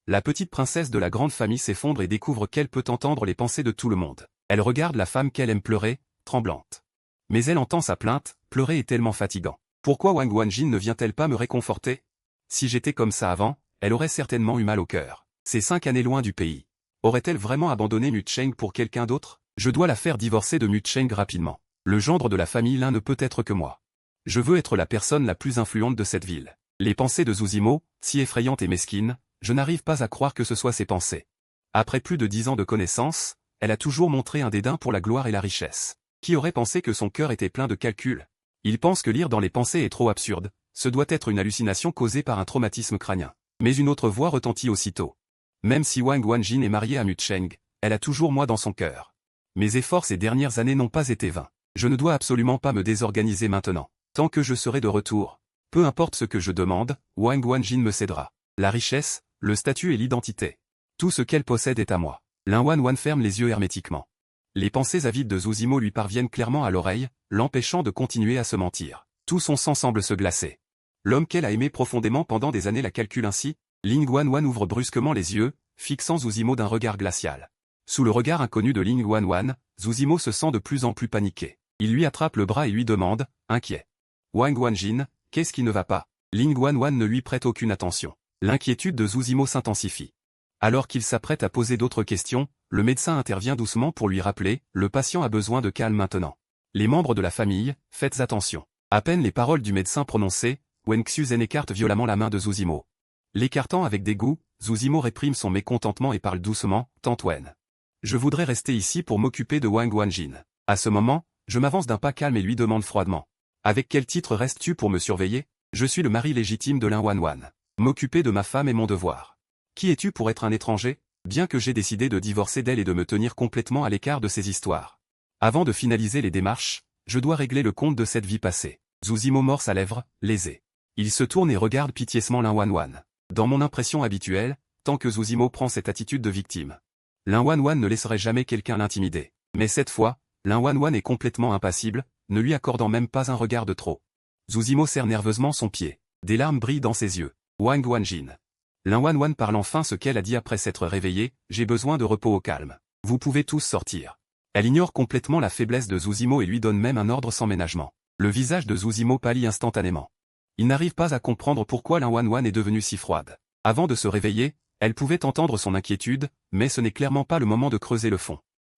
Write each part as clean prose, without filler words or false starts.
La petite princesse de la grande famille s'effondre et découvre qu'elle peut entendre les pensées de tout le monde. Elle regarde la femme qu'elle aime pleurer, tremblante. Mais elle entend sa plainte, pleurer est tellement fatigant. Pourquoi Wang Wanjin ne vient-elle pas me réconforter? Si j'étais comme ça avant, elle aurait certainement eu mal au cœur. Ces 5 années loin du pays. Aurait-elle vraiment abandonné Mu Cheng pour quelqu'un d'autre? Je dois la faire divorcer de Mu Cheng rapidement. Le gendre de la famille Lin ne peut être que moi. Je veux être la personne la plus influente de cette ville. Les pensées de Zuzimo, si effrayantes et mesquines, je n'arrive pas à croire que ce soit ses pensées. Après plus de 10 ans de connaissance, elle a toujours montré un dédain pour la gloire et la richesse. Qui aurait pensé que son cœur était plein de calculs? Il pense que lire dans les pensées est trop absurde, ce doit être une hallucination causée par un traumatisme crânien. Mais une autre voix retentit aussitôt. Même si Wang Wanjin est mariée à Mu Cheng, elle a toujours moi dans son cœur. Mes efforts ces dernières années n'ont pas été vains. Je ne dois absolument pas me désorganiser maintenant. Tant que je serai de retour, peu importe ce que je demande, Wang Wanjin me cédera. La richesse, le statut et l'identité. Tout ce qu'elle possède est à moi. Lin Wanwan ferme les yeux hermétiquement. Les pensées avides de Zuzimo lui parviennent clairement à l'oreille, l'empêchant de continuer à se mentir. Tout son sang semble se glacer. L'homme qu'elle a aimé profondément pendant des années la calcule ainsi. Ling Wanwan ouvre brusquement les yeux, fixant Zuzimo d'un regard glacial. Sous le regard inconnu de Ling Wanwan, Zuzimo se sent de plus en plus paniqué. Il lui attrape le bras et lui demande, inquiet. Wang Wanjin, qu'est-ce qui ne va pas? Ling Wanwan ne lui prête aucune attention. L'inquiétude de Zuzimo s'intensifie. Alors qu'il s'apprête à poser d'autres questions, le médecin intervient doucement pour lui rappeler, le patient a besoin de calme maintenant. Les membres de la famille, faites attention. À peine les paroles du médecin prononcées, Wen Xuzen écarte violemment la main de Zuzimo. L'écartant avec dégoût, Zuzimo réprime son mécontentement et parle doucement, Tante Wen. Je voudrais rester ici pour m'occuper de Wang Wanjin. À ce moment, je m'avance d'un pas calme et lui demande froidement. Avec quel titre restes-tu pour me surveiller? Je suis le mari légitime de Lin Wanwan. M'occuper de ma femme est mon devoir. Qui es-tu pour être un étranger? Bien que j'ai décidé de divorcer d'elle et de me tenir complètement à l'écart de ces histoires. Avant de finaliser les démarches, je dois régler le compte de cette vie passée. Zuzimo mord sa lèvre, lésé. Il se tourne et regarde piteusement Lin Wanwan. Dans mon impression habituelle, tant que Zuzimo prend cette attitude de victime. Lin Wanwan ne laisserait jamais quelqu'un l'intimider. Mais cette fois, Lin Wanwan est complètement impassible, ne lui accordant même pas un regard de trop. Zuzimo serre nerveusement son pied. Des larmes brillent dans ses yeux. Wang Wanjin. Lin Wanwan parle enfin ce qu'elle a dit après s'être réveillée, j'ai besoin de repos au calme. Vous pouvez tous sortir. Elle ignore complètement la faiblesse de Zuzimo et lui donne même un ordre sans ménagement. Le visage de Zuzimo pâlit instantanément. Il n'arrive pas à comprendre pourquoi Lin Wanwan est devenue si froide. Avant de se réveiller, elle pouvait entendre son inquiétude, mais ce n'est clairement pas le moment de creuser le fond.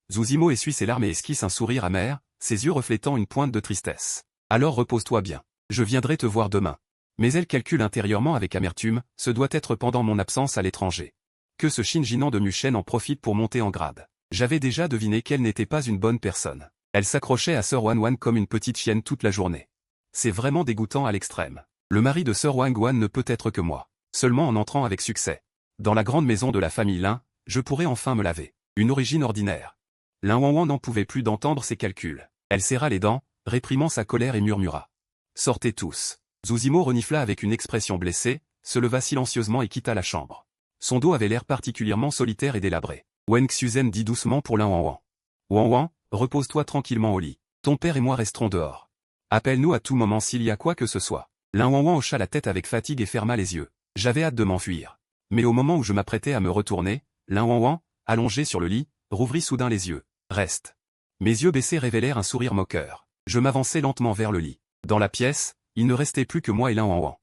Zuzimo essuie ses larmes et esquisse un sourire amer, ses yeux reflétant une pointe de tristesse. Alors repose-toi bien. Je viendrai te voir demain. Mais elle calcule intérieurement avec amertume, ce doit être pendant mon absence à l'étranger. Que ce Shinjinan de Mushen en profite pour monter en grade. J'avais déjà deviné qu'elle n'était pas une bonne personne. Elle s'accrochait à Sir Wanwan comme une petite chienne toute la journée. C'est vraiment dégoûtant à l'extrême. Le mari de Sir Wangwan ne peut être que moi. Seulement en entrant avec succès. Dans la grande maison de la famille Lin, je pourrais enfin me laver. Une origine ordinaire. Lin Wanwan n'en pouvait plus d'entendre ses calculs. Elle serra les dents, réprimant sa colère et murmura. Sortez tous. Zuzimo renifla avec une expression blessée, se leva silencieusement et quitta la chambre. Son dos avait l'air particulièrement solitaire et délabré. Wen Xuzen dit doucement pour Lin Wanwan. Wanwan, repose-toi tranquillement au lit. Ton père et moi resterons dehors. Appelle-nous à tout moment s'il y a quoi que ce soit. Lin Wanwan hocha la tête avec fatigue et ferma les yeux. J'avais hâte de m'enfuir. Mais au moment où je m'apprêtais à me retourner, Lin Wanwan, allongé sur le lit, rouvrit soudain les yeux. Reste. Mes yeux baissés révélèrent un sourire moqueur. Je m'avançai lentement vers le lit. Dans la pièce, il ne restait plus que moi et Lin Wanwan.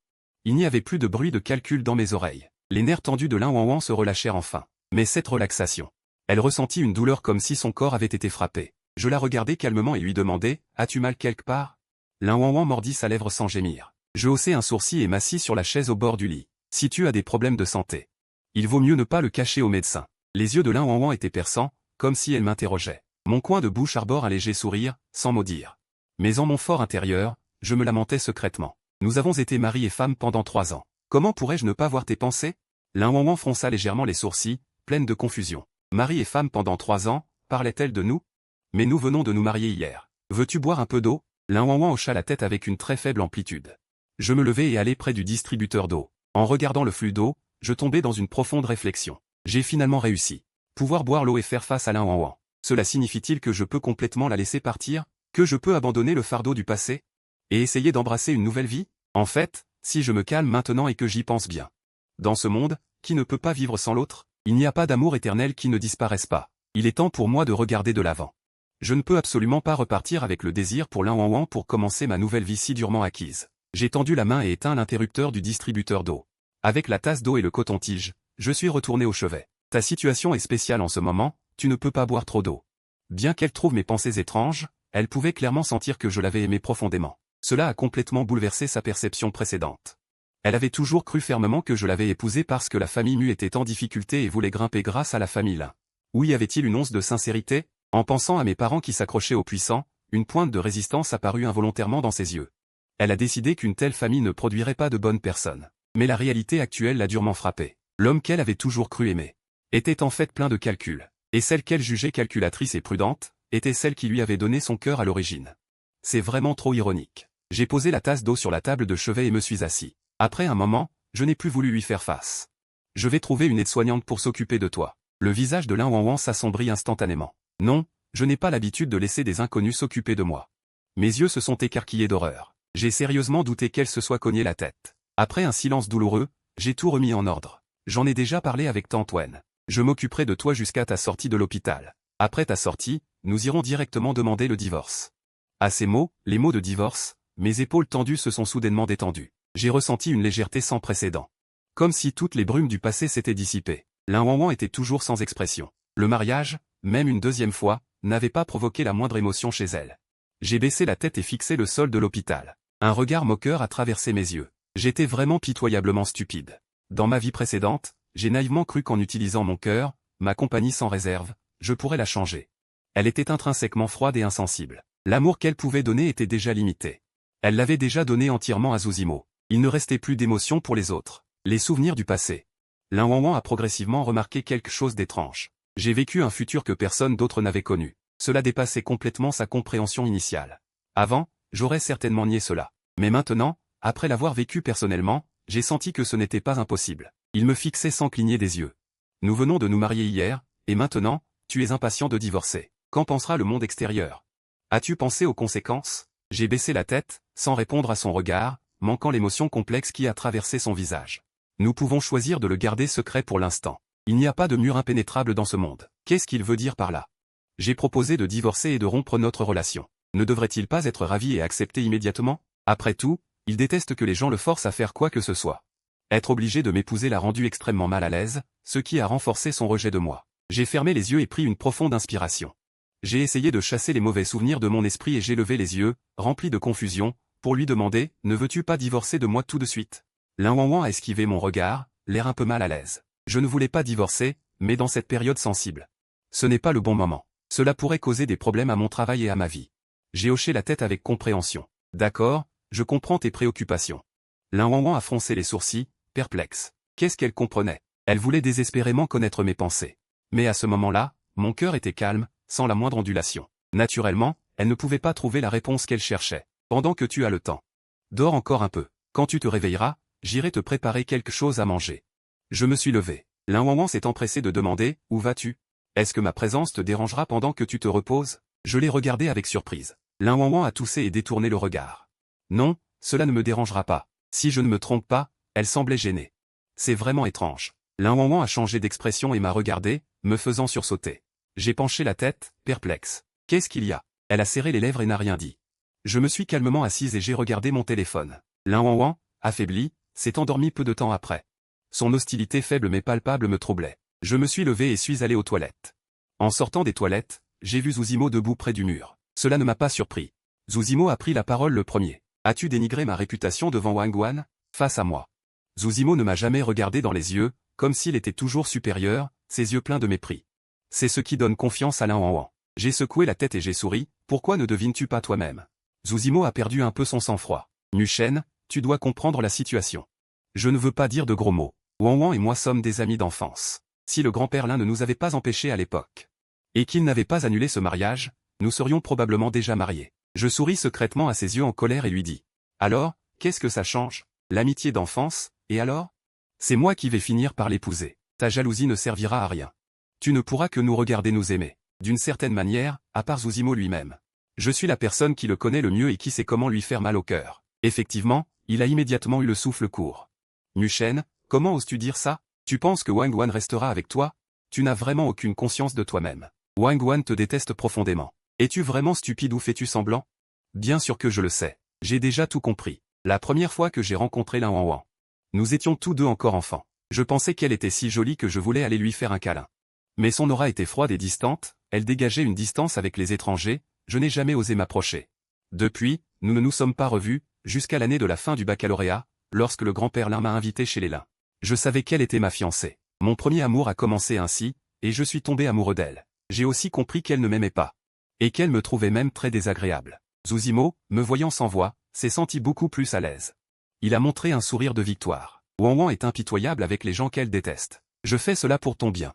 Il n'y avait plus de bruit de calcul dans mes oreilles. Les nerfs tendus de Lin Wanwan se relâchèrent enfin. Mais cette relaxation. Elle ressentit une douleur comme si son corps avait été frappé. Je la regardai calmement et lui demandai, as-tu mal quelque part? Lin Wanwan mordit sa lèvre sans gémir. Je haussai un sourcil et m'assis sur la chaise au bord du lit. Si tu as des problèmes de santé, il vaut mieux ne pas le cacher au médecin. Les yeux de Lin Wanwan étaient perçants, comme si elle m'interrogeait. Mon coin de bouche arbore un léger sourire, sans mot dire. Mais en mon fort intérieur, je me lamentais secrètement. Nous avons été mari et femme pendant 3 ans. Comment pourrais-je ne pas voir tes pensées? Lin Wanwan fronça légèrement les sourcils, pleine de confusion. Mari et femme pendant 3 ans, parlait-elle de nous? Mais nous venons de nous marier hier. Veux-tu boire un peu d'eau? Lin Wanwan hocha la tête avec une très faible amplitude. Je me levai et allai près du distributeur d'eau. En regardant le flux d'eau, je tombais dans une profonde réflexion. J'ai finalement réussi. Pouvoir boire l'eau et faire face à Lin Wanwan. Cela signifie-t-il que je peux complètement la laisser partir? Que je peux abandonner le fardeau du passé? Et essayer d'embrasser une nouvelle vie? En fait, si je me calme maintenant et que j'y pense bien. Dans ce monde, qui ne peut pas vivre sans l'autre? Il n'y a pas d'amour éternel qui ne disparaisse pas. Il est temps pour moi de regarder de l'avant. Je ne peux absolument pas repartir avec le désir pour l'un pour commencer ma nouvelle vie si durement acquise. J'ai tendu la main et éteint l'interrupteur du distributeur d'eau. Avec la tasse d'eau et le coton-tige, je suis retourné au chevet. Ta situation est spéciale en ce moment, tu ne peux pas boire trop d'eau. Bien qu'elle trouve mes pensées étranges, elle pouvait clairement sentir que je l'avais aimée profondément. Cela a complètement bouleversé sa perception précédente. Elle avait toujours cru fermement que je l'avais épousée parce que la famille Mu était en difficulté et voulait grimper grâce à la famille Lin. Où y avait-il une once de sincérité? En pensant à mes parents qui s'accrochaient aux puissants, une pointe de résistance apparut involontairement dans ses yeux. Elle a décidé qu'une telle famille ne produirait pas de bonnes personnes. Mais la réalité actuelle l'a durement frappée. L'homme qu'elle avait toujours cru aimer était en fait plein de calculs. Et celle qu'elle jugeait calculatrice et prudente, était celle qui lui avait donné son cœur à l'origine. C'est vraiment trop ironique. J'ai posé la tasse d'eau sur la table de chevet et me suis assis. Après un moment, je n'ai plus voulu lui faire face. Je vais trouver une aide-soignante pour s'occuper de toi. Le visage de Lin Wanwan s'assombrit instantanément. Non, je n'ai pas l'habitude de laisser des inconnus s'occuper de moi. Mes yeux se sont écarquillés d'horreur. J'ai sérieusement douté qu'elle se soit cogné la tête. Après un silence douloureux, j'ai tout remis en ordre. J'en ai déjà parlé avec tante Wen. Je m'occuperai de toi jusqu'à ta sortie de l'hôpital. Après ta sortie, nous irons directement demander le divorce. À ces mots, les mots de divorce, mes épaules tendues se sont soudainement détendues. J'ai ressenti une légèreté sans précédent. Comme si toutes les brumes du passé s'étaient dissipées. Lin Wanwan était toujours sans expression. Le mariage, même une deuxième fois, n'avait pas provoqué la moindre émotion chez elle. J'ai baissé la tête et fixé le sol de l'hôpital. Un regard moqueur a traversé mes yeux. J'étais vraiment pitoyablement stupide. Dans ma vie précédente, j'ai naïvement cru qu'en utilisant mon cœur, ma compagnie sans réserve, je pourrais la changer. Elle était intrinsèquement froide et insensible. L'amour qu'elle pouvait donner était déjà limité. Elle l'avait déjà donné entièrement à Zuzimo. Il ne restait plus d'émotion pour les autres. Les souvenirs du passé. Lin Wanwan a progressivement remarqué quelque chose d'étrange. J'ai vécu un futur que personne d'autre n'avait connu. Cela dépassait complètement sa compréhension initiale. Avant, j'aurais certainement nié cela. Mais maintenant, après l'avoir vécu personnellement, j'ai senti que ce n'était pas impossible. Il me fixait sans cligner des yeux. Nous venons de nous marier hier, et maintenant, tu es impatient de divorcer. Qu'en pensera le monde extérieur? As-tu pensé aux conséquences? J'ai baissé la tête, sans répondre à son regard, manquant l'émotion complexe qui a traversé son visage. Nous pouvons choisir de le garder secret pour l'instant. Il n'y a pas de mur impénétrable dans ce monde. Qu'est-ce qu'il veut dire par là? J'ai proposé de divorcer et de rompre notre relation. Ne devrait-il pas être ravi et accepté immédiatement? Après tout, il déteste que les gens le forcent à faire quoi que ce soit. Être obligé de m'épouser l'a rendu extrêmement mal à l'aise, ce qui a renforcé son rejet de moi. J'ai fermé les yeux et pris une profonde inspiration. J'ai essayé de chasser les mauvais souvenirs de mon esprit et j'ai levé les yeux, remplis de confusion, pour lui demander « Ne veux-tu pas divorcer de moi tout de suite ?» Lin Wanwan a esquivé mon regard, l'air un peu mal à l'aise. Je ne voulais pas divorcer, mais dans cette période sensible. Ce n'est pas le bon moment. Cela pourrait causer des problèmes à mon travail et à ma vie. J'ai hoché la tête avec compréhension. D'accord, je comprends tes préoccupations. Lin Wanwan a froncé les sourcils, perplexe. Qu'est-ce qu'elle comprenait? Elle voulait désespérément connaître mes pensées. Mais à ce moment-là, mon cœur était calme, sans la moindre ondulation. Naturellement, elle ne pouvait pas trouver la réponse qu'elle cherchait. Pendant que tu as le temps. Dors encore un peu. Quand tu te réveilleras, j'irai te préparer quelque chose à manger. Je me suis levé. Lin Wanwan s'est empressé de demander « Où vas-tu? Est-ce que ma présence te dérangera pendant que tu te reposes ?» Je l'ai regardé avec surprise. Lin Wanwan a toussé et détourné le regard. Non, cela ne me dérangera pas. Si je ne me trompe pas, elle semblait gênée. C'est vraiment étrange. Lin Wanwan a changé d'expression et m'a regardé, me faisant sursauter. J'ai penché la tête, perplexe. Qu'est-ce qu'il y a? Elle a serré les lèvres et n'a rien dit. Je me suis calmement assise et j'ai regardé mon téléphone. Lin Wanwan, affaibli, s'est endormi peu de temps après. Son hostilité faible mais palpable me troublait. Je me suis levé et suis allé aux toilettes. En sortant des toilettes, j'ai vu Zuzimo debout près du mur. Cela ne m'a pas surpris. Zuzimo a pris la parole le premier. As-tu dénigré ma réputation devant Wang Wan? Face à moi. Zuzimo ne m'a jamais regardé dans les yeux, comme s'il était toujours supérieur, ses yeux pleins de mépris. C'est ce qui donne confiance à Lin Wanwan. J'ai secoué la tête et j'ai souri, pourquoi ne devines-tu pas toi-même? Zuzimo a perdu un peu son sang-froid. Mushen, tu dois comprendre la situation. Je ne veux pas dire de gros mots. Wanwan et moi sommes des amis d'enfance. Si le grand-père Lin ne nous avait pas empêchés à l'époque, et qu'il n'avait pas annulé ce mariage, nous serions probablement déjà mariés. Je souris secrètement à ses yeux en colère et lui dis. Alors, qu'est-ce que ça change? L'amitié d'enfance, et alors? C'est moi qui vais finir par l'épouser. Ta jalousie ne servira à rien. Tu ne pourras que nous regarder nous aimer. D'une certaine manière, à part Zuzimo lui-même. Je suis la personne qui le connaît le mieux et qui sait comment lui faire mal au cœur. Effectivement, il a immédiatement eu le souffle court. Mushen, comment oses-tu dire ça? Tu penses que Wang Wan restera avec toi? Tu n'as vraiment aucune conscience de toi-même. Wang Wan te déteste profondément. Es-tu vraiment stupide ou fais-tu semblant? Bien sûr que je le sais. J'ai déjà tout compris. La première fois que j'ai rencontré Lin Wang, nous étions tous deux encore enfants. Je pensais qu'elle était si jolie que je voulais aller lui faire un câlin. Mais son aura était froide et distante, elle dégageait une distance avec les étrangers, je n'ai jamais osé m'approcher. Depuis, nous ne nous sommes pas revus, jusqu'à l'année de la fin du baccalauréat, lorsque le grand-père Lin m'a invité chez les Lin. Je savais qu'elle était ma fiancée. Mon premier amour a commencé ainsi, et je suis tombé amoureux d'elle. J'ai aussi compris qu'elle ne m'aimait pas. Et qu'elle me trouvait même très désagréable. Zuzimo, me voyant sans voix, s'est senti beaucoup plus à l'aise. Il a montré un sourire de victoire. Wang Wan est impitoyable avec les gens qu'elle déteste. Je fais cela pour ton bien.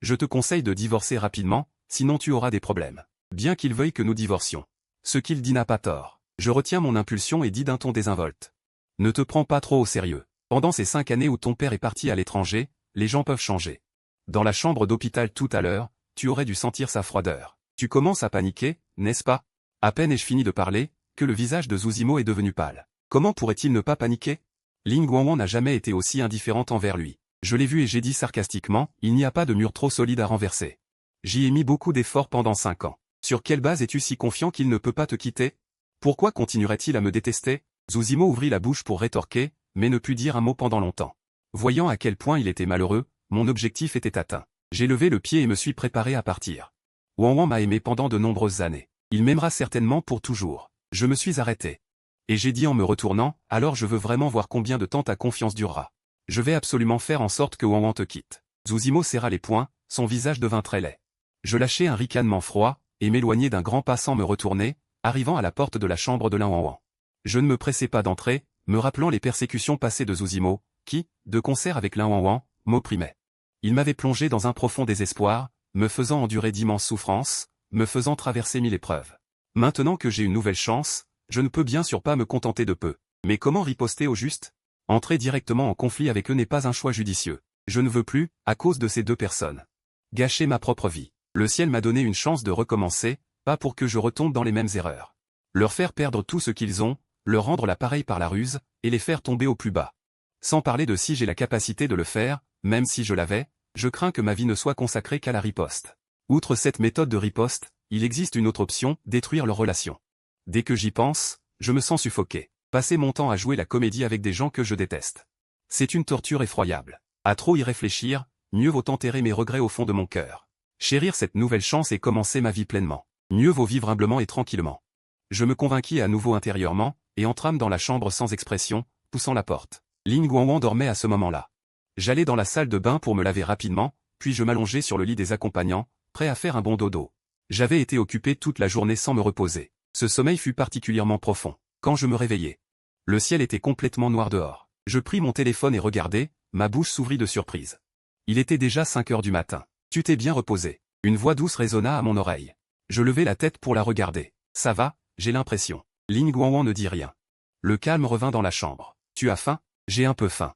Je te conseille de divorcer rapidement, sinon tu auras des problèmes. Bien qu'il veuille que nous divorcions. Ce qu'il dit n'a pas tort. Je retiens mon impulsion et dis d'un ton désinvolte. Ne te prends pas trop au sérieux. Pendant ces 5 années où ton père est parti à l'étranger, les gens peuvent changer. Dans la chambre d'hôpital tout à l'heure, tu aurais dû sentir sa froideur. Tu commences à paniquer, n'est-ce pas? À peine ai-je fini de parler, que le visage de Zuzimo est devenu pâle. Comment pourrait-il ne pas paniquer? Ling Guangwan n'a jamais été aussi indifférente envers lui. Je l'ai vu et j'ai dit sarcastiquement, il n'y a pas de mur trop solide à renverser. J'y ai mis beaucoup d'efforts pendant 5 ans. Sur quelle base es-tu si confiant qu'il ne peut pas te quitter? Pourquoi continuerait-il à me détester? Zuzimo ouvrit la bouche pour rétorquer, mais ne put dire un mot pendant longtemps. Voyant à quel point il était malheureux, mon objectif était atteint. J'ai levé le pied et me suis préparé à partir. Wang Wan m'a aimé pendant de nombreuses années. Il m'aimera certainement pour toujours. Je me suis arrêté. Et j'ai dit en me retournant, alors je veux vraiment voir combien de temps ta confiance durera. Je vais absolument faire en sorte que Wang Wan te quitte. Zuzimo serra les poings, son visage devint très laid. Je lâchai un ricanement froid, et m'éloignai d'un grand pas sans me retourner, arrivant à la porte de la chambre de Lin Wang. Je ne me pressai pas d'entrer, me rappelant les persécutions passées de Zuzimo, qui, de concert avec Lin Wang, m'opprimait. Il m'avait plongé dans un profond désespoir, me faisant endurer d'immenses souffrances, me faisant traverser 1000 épreuves. Maintenant que j'ai une nouvelle chance, je ne peux bien sûr pas me contenter de peu. Mais comment riposter au juste? Entrer directement en conflit avec eux n'est pas un choix judicieux. Je ne veux plus, à cause de ces deux personnes, gâcher ma propre vie. Le ciel m'a donné une chance de recommencer, pas pour que je retombe dans les mêmes erreurs. Leur faire perdre tout ce qu'ils ont, leur rendre la pareille par la ruse, et les faire tomber au plus bas. Sans parler de si j'ai la capacité de le faire, même si je l'avais, je crains que ma vie ne soit consacrée qu'à la riposte. Outre cette méthode de riposte, il existe une autre option, détruire leur relation. Dès que j'y pense, je me sens suffoqué. Passer mon temps à jouer la comédie avec des gens que je déteste. C'est une torture effroyable. À trop y réfléchir, mieux vaut enterrer mes regrets au fond de mon cœur. Chérir cette nouvelle chance et commencer ma vie pleinement. Mieux vaut vivre humblement et tranquillement. Je me convainquis à nouveau intérieurement, et entrâme dans la chambre sans expression, poussant la porte. Ling Guangwan dormait à ce moment-là. J'allai dans la salle de bain pour me laver rapidement, puis je m'allongeai sur le lit des accompagnants, prêt à faire un bon dodo. J'avais été occupé toute la journée sans me reposer. Ce sommeil fut particulièrement profond. Quand je me réveillai, le ciel était complètement noir dehors. Je pris mon téléphone et regardai, ma bouche s'ouvrit de surprise. Il était déjà 5 heures du matin. Tu t'es bien reposé. Une voix douce résonna à mon oreille. Je levai la tête pour la regarder. Ça va, j'ai l'impression. Ling Guangwan ne dit rien. Le calme revint dans la chambre. Tu as faim? J'ai un peu faim.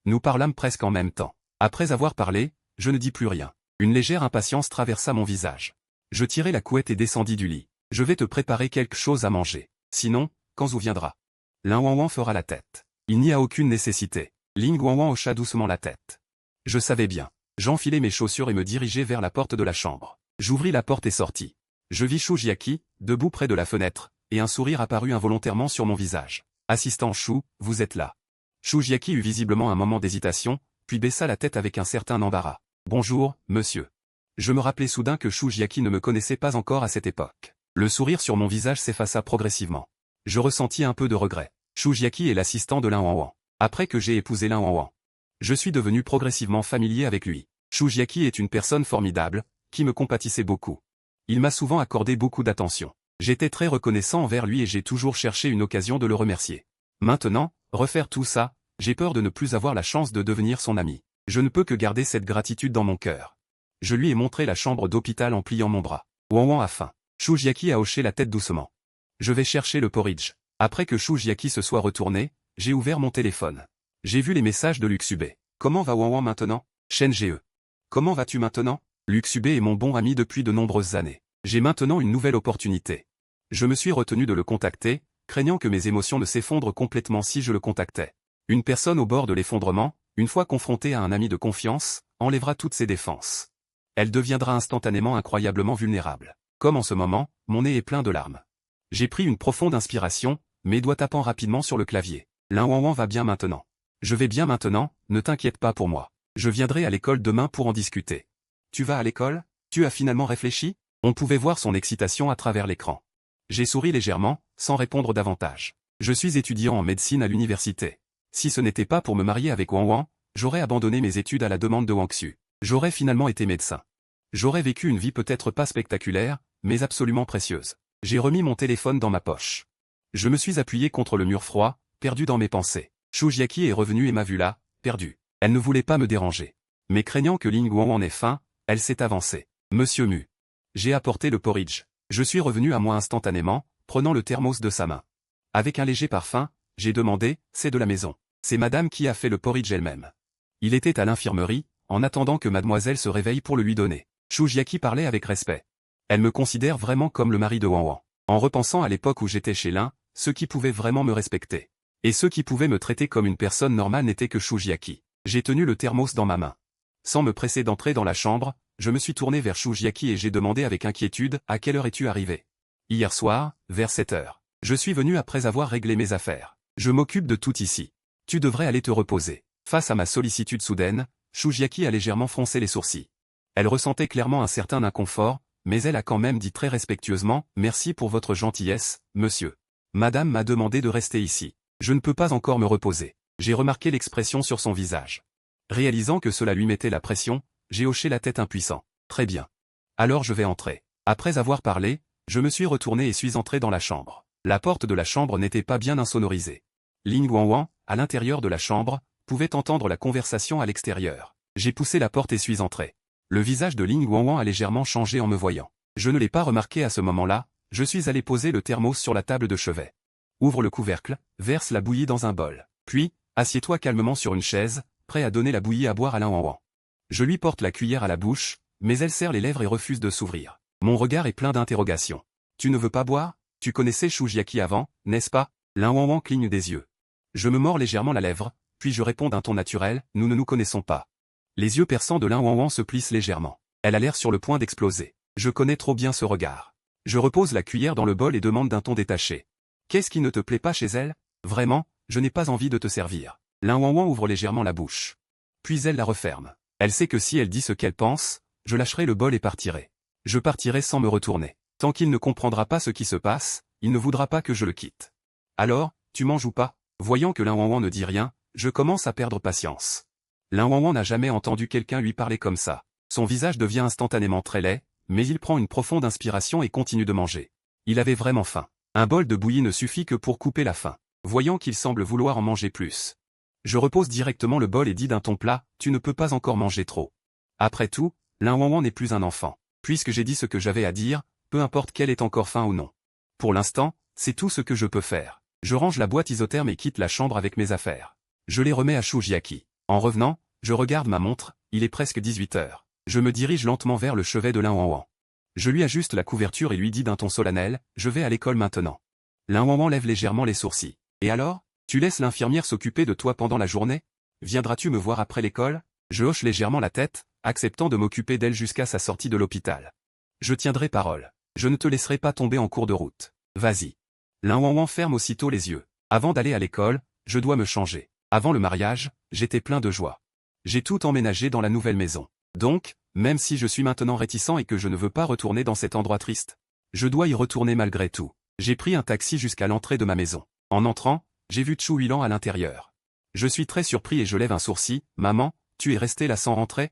Nous parlâmes presque en même temps. Après avoir parlé, je ne dis plus rien. Une légère impatience traversa mon visage. Je tirai la couette et descendis du lit. Je vais te préparer quelque chose à manger. Sinon, quand Zhu viendra, Lin Wang fera la tête. Il n'y a aucune nécessité. Ling Guangwan hocha doucement la tête. Je savais bien. J'enfilai mes chaussures et me dirigeai vers la porte de la chambre. J'ouvris la porte et sortis. Je vis Shu Jiaqi, debout près de la fenêtre, et un sourire apparut involontairement sur mon visage. Assistant Shu, vous êtes là. Shu Jiaqi eut visiblement un moment d'hésitation, puis baissa la tête avec un certain embarras. Bonjour, monsieur. Je me rappelai soudain que Shu Jiaqi ne me connaissait pas encore à cette époque. Le sourire sur mon visage s'effaça progressivement. Je ressentis un peu de regret. Shu Jiaqi est l'assistant de Lin Wang. Après que j'ai épousé Lin Wang, je suis devenu progressivement familier avec lui. Shu Jiaqi est une personne formidable, qui me compatissait beaucoup. Il m'a souvent accordé beaucoup d'attention. J'étais très reconnaissant envers lui et j'ai toujours cherché une occasion de le remercier. Maintenant, refaire tout ça, j'ai peur de ne plus avoir la chance de devenir son ami. Je ne peux que garder cette gratitude dans mon cœur. Je lui ai montré la chambre d'hôpital en pliant mon bras. Wang a faim. Shu Jiaqi a hoché la tête doucement. Je vais chercher le porridge. Après que Shu Jiaqi se soit retourné, j'ai ouvert mon téléphone. J'ai vu les messages de Luxube. Comment va Wang maintenant? Shen Ge. Comment vas-tu maintenant? Luxube est mon bon ami depuis de nombreuses années. J'ai maintenant une nouvelle opportunité. Je me suis retenu de le contacter, craignant que mes émotions ne s'effondrent complètement si je le contactais. Une personne au bord de l'effondrement, une fois confrontée à un ami de confiance, enlèvera toutes ses défenses. Elle deviendra instantanément incroyablement vulnérable. Comme en ce moment, mon nez est plein de larmes. J'ai pris une profonde inspiration, mes doigts tapant rapidement sur le clavier. Lin Wanwan va bien maintenant. Je vais bien maintenant, ne t'inquiète pas pour moi. Je viendrai à l'école demain pour en discuter. Tu vas à l'école? Tu as finalement réfléchi? On pouvait voir son excitation à travers l'écran. J'ai souri légèrement, sans répondre davantage. Je suis étudiant en médecine à l'université. Si ce n'était pas pour me marier avec Wanwan, j'aurais abandonné mes études à la demande de Wang Xu. J'aurais finalement été médecin. J'aurais vécu une vie peut-être pas spectaculaire, mais absolument précieuse. J'ai remis mon téléphone dans ma poche. Je me suis appuyé contre le mur froid, perdu dans mes pensées. Shu Jiaqi est revenue et m'a vu là, perdu. Elle ne voulait pas me déranger. Mais craignant que Ling Wanwan ait faim, elle s'est avancée. Monsieur Mu. J'ai apporté le porridge. Je suis revenu à moi instantanément, prenant le thermos de sa main. Avec un léger parfum, j'ai demandé, c'est de la maison. C'est madame qui a fait le porridge elle-même. Il était à l'infirmerie, en attendant que mademoiselle se réveille pour le lui donner. Shu Jiaqi parlait avec respect. Elle me considère vraiment comme le mari de Wanwan. En repensant à l'époque où j'étais chez l'un, ceux qui pouvaient vraiment me respecter. Et ceux qui pouvaient me traiter comme une personne normale n'étaient que Shu Jiaqi. J'ai tenu le thermos dans ma main. Sans me presser d'entrer dans la chambre, je me suis tourné vers Shu Jiaqi et j'ai demandé avec inquiétude, à quelle heure es-tu arrivé? Hier soir, vers 7 heures. Je suis venu après avoir réglé mes affaires. Je m'occupe de tout ici. Tu devrais aller te reposer. Face à ma sollicitude soudaine, Shu Jiaqi a légèrement froncé les sourcils. Elle ressentait clairement un certain inconfort, mais elle a quand même dit très respectueusement, « Merci pour votre gentillesse, monsieur. Madame m'a demandé de rester ici. Je ne peux pas encore me reposer. » J'ai remarqué l'expression sur son visage. Réalisant que cela lui mettait la pression, j'ai hoché la tête impuissant. Très bien. Alors je vais entrer. Après avoir parlé, je me suis retourné et suis entré dans la chambre. La porte de la chambre n'était pas bien insonorisée. Ling Wanwan, à l'intérieur de la chambre, pouvait entendre la conversation à l'extérieur. J'ai poussé la porte et suis entré. Le visage de Ling Wanwan a légèrement changé en me voyant. Je ne l'ai pas remarqué à ce moment-là, je suis allé poser le thermos sur la table de chevet. Ouvre le couvercle, verse la bouillie dans un bol. Puis, assieds-toi calmement sur une chaise, prêt à donner la bouillie à boire à Lin Wanwan. Je lui porte la cuillère à la bouche, mais elle serre les lèvres et refuse de s'ouvrir. Mon regard est plein d'interrogations. Tu ne veux pas boire? Tu connaissais Shu Jiaqi avant, n'est-ce pas? Lin Wanwan cligne des yeux. Je me mords légèrement la lèvre, puis je réponds d'un ton naturel, nous ne nous connaissons pas. Les yeux perçants de Lin Wanwan se plissent légèrement. Elle a l'air sur le point d'exploser. Je connais trop bien ce regard. Je repose la cuillère dans le bol et demande d'un ton détaché. Qu'est-ce qui ne te plaît pas chez elle? Vraiment, je n'ai pas envie de te servir. Lin Wanwan ouvre légèrement la bouche. Puis elle la referme. Elle sait que si elle dit ce qu'elle pense, je lâcherai le bol et partirai. Je partirai sans me retourner. Tant qu'il ne comprendra pas ce qui se passe, il ne voudra pas que je le quitte. Alors, tu manges ou pas? Voyant que Lin Wanwan ne dit rien, je commence à perdre patience. Lin Wanwan n'a jamais entendu quelqu'un lui parler comme ça. Son visage devient instantanément très laid, mais il prend une profonde inspiration et continue de manger. Il avait vraiment faim. Un bol de bouillie ne suffit que pour couper la faim. Voyant qu'il semble vouloir en manger plus. Je repose directement le bol et dis d'un ton plat, tu ne peux pas encore manger trop. Après tout, Lin Wanwan n'est plus un enfant. Puisque j'ai dit ce que j'avais à dire, peu importe qu'elle ait encore faim ou non. Pour l'instant, c'est tout ce que je peux faire. Je range la boîte isotherme et quitte la chambre avec mes affaires. Je les remets à Shu Jiaqi. En revenant, je regarde ma montre, il est presque 18 heures. Je me dirige lentement vers le chevet de Lin Wanwan. Je lui ajuste la couverture et lui dis d'un ton solennel, je vais à l'école maintenant. Lin Wanwan lève légèrement les sourcils. Et alors? Tu laisses l'infirmière s'occuper de toi pendant la journée? Viendras-tu me voir après l'école? Je hoche légèrement la tête, acceptant de m'occuper d'elle jusqu'à sa sortie de l'hôpital. Je tiendrai parole. Je ne te laisserai pas tomber en cours de route. Vas-y. Lin Wanwan ferme aussitôt les yeux. Avant d'aller à l'école, je dois me changer. Avant le mariage, j'étais plein de joie. J'ai tout emménagé dans la nouvelle maison. Donc, même si je suis maintenant réticent et que je ne veux pas retourner dans cet endroit triste, je dois y retourner malgré tout. J'ai pris un taxi jusqu'à l'entrée de ma maison. En entrant, j'ai vu Chu Huilan à l'intérieur. Je suis très surpris et je lève un sourcil. Maman, tu es restée là sans rentrer?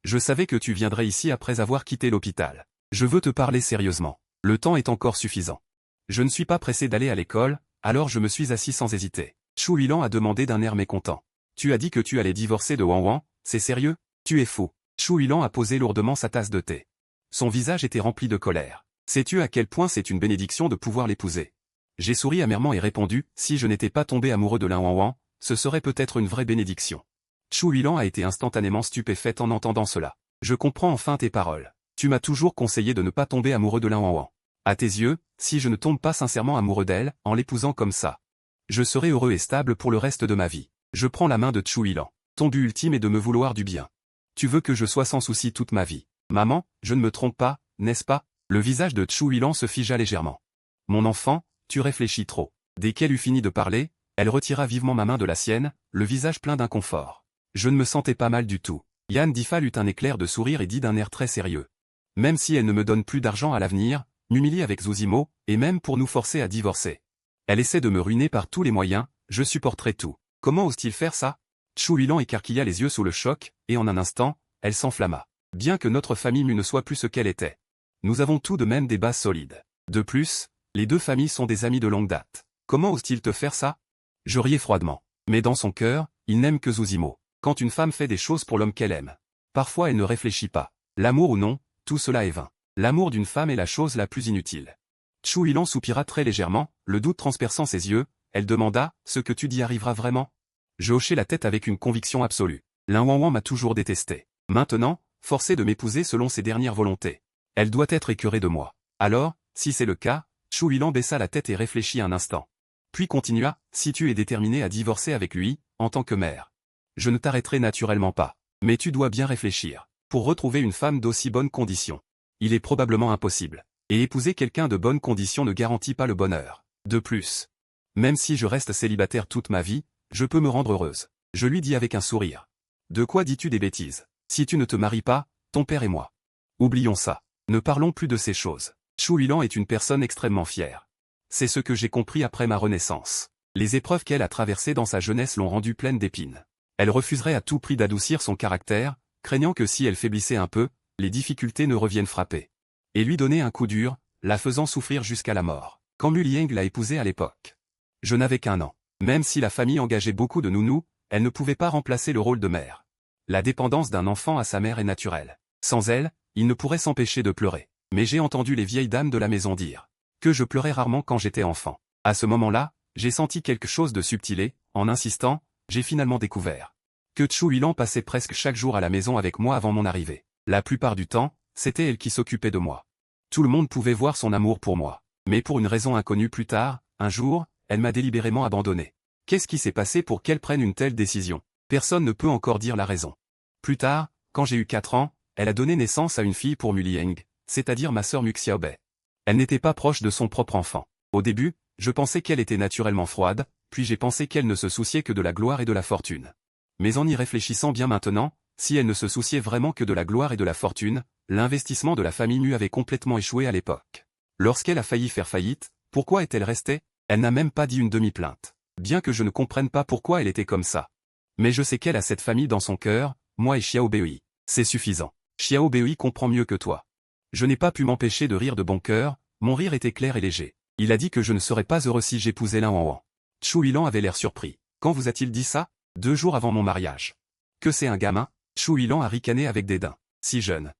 Je savais que tu viendrais ici après avoir quitté l'hôpital. Je veux te parler sérieusement. Le temps est encore suffisant. Je ne suis pas pressé d'aller à l'école, alors je me suis assis sans hésiter. Chu Huilan a demandé d'un air mécontent. Tu as dit que tu allais divorcer de Wanwan, c'est sérieux? Tu es fou. Chu Huilan a posé lourdement sa tasse de thé. Son visage était rempli de colère. Sais-tu à quel point c'est une bénédiction de pouvoir l'épouser? J'ai souri amèrement et répondu, si je n'étais pas tombé amoureux de Lin Wanwan, ce serait peut-être une vraie bénédiction. Chu Huilan a été instantanément stupéfaite en entendant cela. Je comprends enfin tes paroles. Tu m'as toujours conseillé de ne pas tomber amoureux de Lin Wanwan. À tes yeux, si je ne tombe pas sincèrement amoureux d'elle, en l'épousant comme ça, je serai heureux et stable pour le reste de ma vie. Je prends la main de Chu Huilan. Ton but ultime est de me vouloir du bien. Tu veux que je sois sans souci toute ma vie. Maman, je ne me trompe pas, n'est-ce pas? Le visage de Chu Huilan se figea légèrement. Mon enfant, tu réfléchis trop. Dès qu'elle eut fini de parler, elle retira vivement ma main de la sienne, le visage plein d'inconfort. Je ne me sentais pas mal du tout. Yan Difal eut un éclair de sourire et dit d'un air très sérieux. Même si elle ne me donne plus d'argent à l'avenir, m'humilie avec Zuzimo, et même pour nous forcer à divorcer. Elle essaie de me ruiner par tous les moyens, je supporterai tout. Comment ose-t-il faire ça? Chu Huilan écarquilla les yeux sous le choc, et en un instant, elle s'enflamma. Bien que notre famille ne soit plus ce qu'elle était. Nous avons tout de même des bases solides. De plus, les deux familles sont des amis de longue date. Comment ose-t-il te faire ça? Je riais froidement. Mais dans son cœur, il n'aime que Zuzimo. Quand une femme fait des choses pour l'homme qu'elle aime, parfois elle ne réfléchit pas. L'amour ou non, tout cela est vain. L'amour d'une femme est la chose la plus inutile. Chu Huilan soupira très légèrement, le doute transperçant ses yeux, elle demanda, ce que tu dis arrivera vraiment? Je hochai la tête avec une conviction absolue. Lin Wanwan m'a toujours détesté. Maintenant, forcé de m'épouser selon ses dernières volontés. Elle doit être écœurée de moi. Alors, si c'est le cas, Chu Huilan baissa la tête et réfléchit un instant. Puis continua, si tu es déterminé à divorcer avec lui, en tant que mère. Je ne t'arrêterai naturellement pas. Mais tu dois bien réfléchir. Pour retrouver une femme d'aussi bonnes conditions. Il est probablement impossible. Et épouser quelqu'un de bonnes conditions ne garantit pas le bonheur. De plus. Même si je reste célibataire toute ma vie, je peux me rendre heureuse. Je lui dis avec un sourire. De quoi dis-tu des bêtises? Si tu ne te maries pas, ton père et moi. Oublions ça. Ne parlons plus de ces choses. Chu Huilan est une personne extrêmement fière. C'est ce que j'ai compris après ma renaissance. Les épreuves qu'elle a traversées dans sa jeunesse l'ont rendue pleine d'épines. Elle refuserait à tout prix d'adoucir son caractère, craignant que si elle faiblissait un peu, les difficultés ne reviennent frapper. Et lui donner un coup dur, la faisant souffrir jusqu'à la mort. Quand Mu Lieng l'a épousée à l'époque. Je n'avais qu'1 an. Même si la famille engageait beaucoup de nounous, elle ne pouvait pas remplacer le rôle de mère. La dépendance d'un enfant à sa mère est naturelle. Sans elle, il ne pourrait s'empêcher de pleurer. Mais j'ai entendu les vieilles dames de la maison dire que je pleurais rarement quand j'étais enfant. À ce moment-là, j'ai senti quelque chose de subtil et, en insistant, j'ai finalement découvert que Chu Huilan passait presque chaque jour à la maison avec moi avant mon arrivée. La plupart du temps, c'était elle qui s'occupait de moi. Tout le monde pouvait voir son amour pour moi. Mais pour une raison inconnue plus tard, un jour, elle m'a délibérément abandonné. Qu'est-ce qui s'est passé pour qu'elle prenne une telle décision? Personne ne peut encore dire la raison. Plus tard, quand j'ai eu 4 ans, elle a donné naissance à une fille pour Mu Lieng, c'est-à-dire ma sœur Mu Xiaobei. Elle n'était pas proche de son propre enfant. Au début, je pensais qu'elle était naturellement froide, puis j'ai pensé qu'elle ne se souciait que de la gloire et de la fortune. Mais en y réfléchissant bien maintenant, si elle ne se souciait vraiment que de la gloire et de la fortune, l'investissement de la famille Mu avait complètement échoué à l'époque. Lorsqu'elle a failli faire faillite, pourquoi est-elle restée? Elle n'a même pas dit une demi-plainte. Bien que je ne comprenne pas pourquoi elle était comme ça. Mais je sais qu'elle a cette famille dans son cœur, moi et Xiao Bei. C'est suffisant. Xiao Bei comprend mieux que toi. Je n'ai pas pu m'empêcher de rire de bon cœur, mon rire était clair et léger. Il a dit que je ne serais pas heureux si j'épousais Lin Wanwan. Chu Huilan avait l'air surpris. Quand vous a-t-il dit ça? 2 jours avant mon mariage. Que c'est un gamin? Chu Huilan a ricané avec dédain. Si jeune.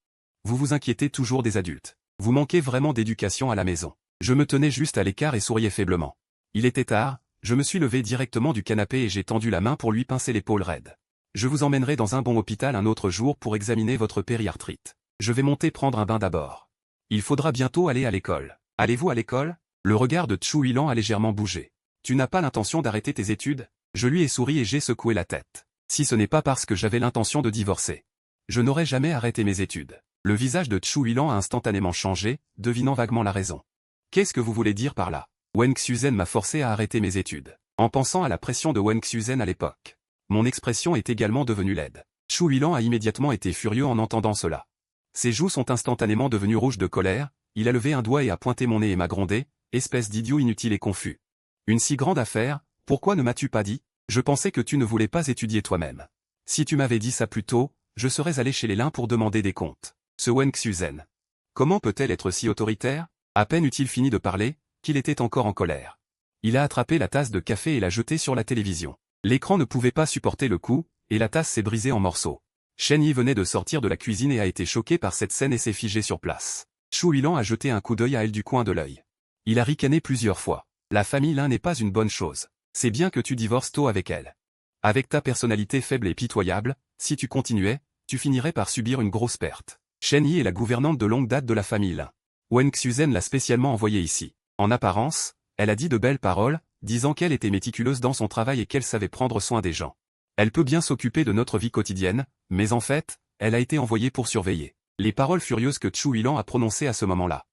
Vous vous inquiétez toujours des adultes. Vous manquez vraiment d'éducation à la maison. Je me tenais juste à l'écart et souriais faiblement. Il était tard, je me suis levé directement du canapé et j'ai tendu la main pour lui pincer l'épaule raide. Je vous emmènerai dans un bon hôpital un autre jour pour examiner votre périarthrite. Je vais monter prendre un bain d'abord. Il faudra bientôt aller à l'école. Allez-vous à l'école? Le regard de Chu Huilan a légèrement bougé. Tu n'as pas l'intention d'arrêter tes études? Je lui ai souri et j'ai secoué la tête. Si ce n'est pas parce que j'avais l'intention de divorcer. Je n'aurais jamais arrêté mes études. Le visage de Chu Huilan a instantanément changé, devinant vaguement la raison. Qu'est-ce que vous voulez dire par là? Wen Xuzhen m'a forcé à arrêter mes études. En pensant à la pression de Wen Xuzhen à l'époque. Mon expression est également devenue laide. Chu Huilan a immédiatement été furieux en entendant cela. Ses joues sont instantanément devenues rouges de colère, il a levé un doigt et a pointé mon nez et m'a grondé, espèce d'idiot inutile et confus. Une si grande affaire, pourquoi ne m'as-tu pas dit? Je pensais que tu ne voulais pas étudier toi-même. Si tu m'avais dit ça plus tôt, je serais allé chez les Lin pour demander des comptes. Ce Wen Xuzhen. Comment peut-elle être si autoritaire? À peine eut-il fini de parler, qu'il était encore en colère. Il a attrapé la tasse de café et l'a jetée sur la télévision. L'écran ne pouvait pas supporter le coup, et la tasse s'est brisée en morceaux. Shen Yi venait de sortir de la cuisine et a été choqué par cette scène et s'est figé sur place. Chu Huilan a jeté un coup d'œil à elle du coin de l'œil. Il a ricané plusieurs fois. La famille Lin n'est pas une bonne chose. C'est bien que tu divorces tôt avec elle. Avec ta personnalité faible et pitoyable, si tu continuais, tu finirais par subir une grosse perte. Shen Yi est la gouvernante de longue date de la famille Lin. Wen Xuzhen l'a spécialement envoyée ici. En apparence, elle a dit de belles paroles, disant qu'elle était méticuleuse dans son travail et qu'elle savait prendre soin des gens. Elle peut bien s'occuper de notre vie quotidienne, mais en fait, elle a été envoyée pour surveiller. Les paroles furieuses que Chu Yilan a prononcées à ce moment-là.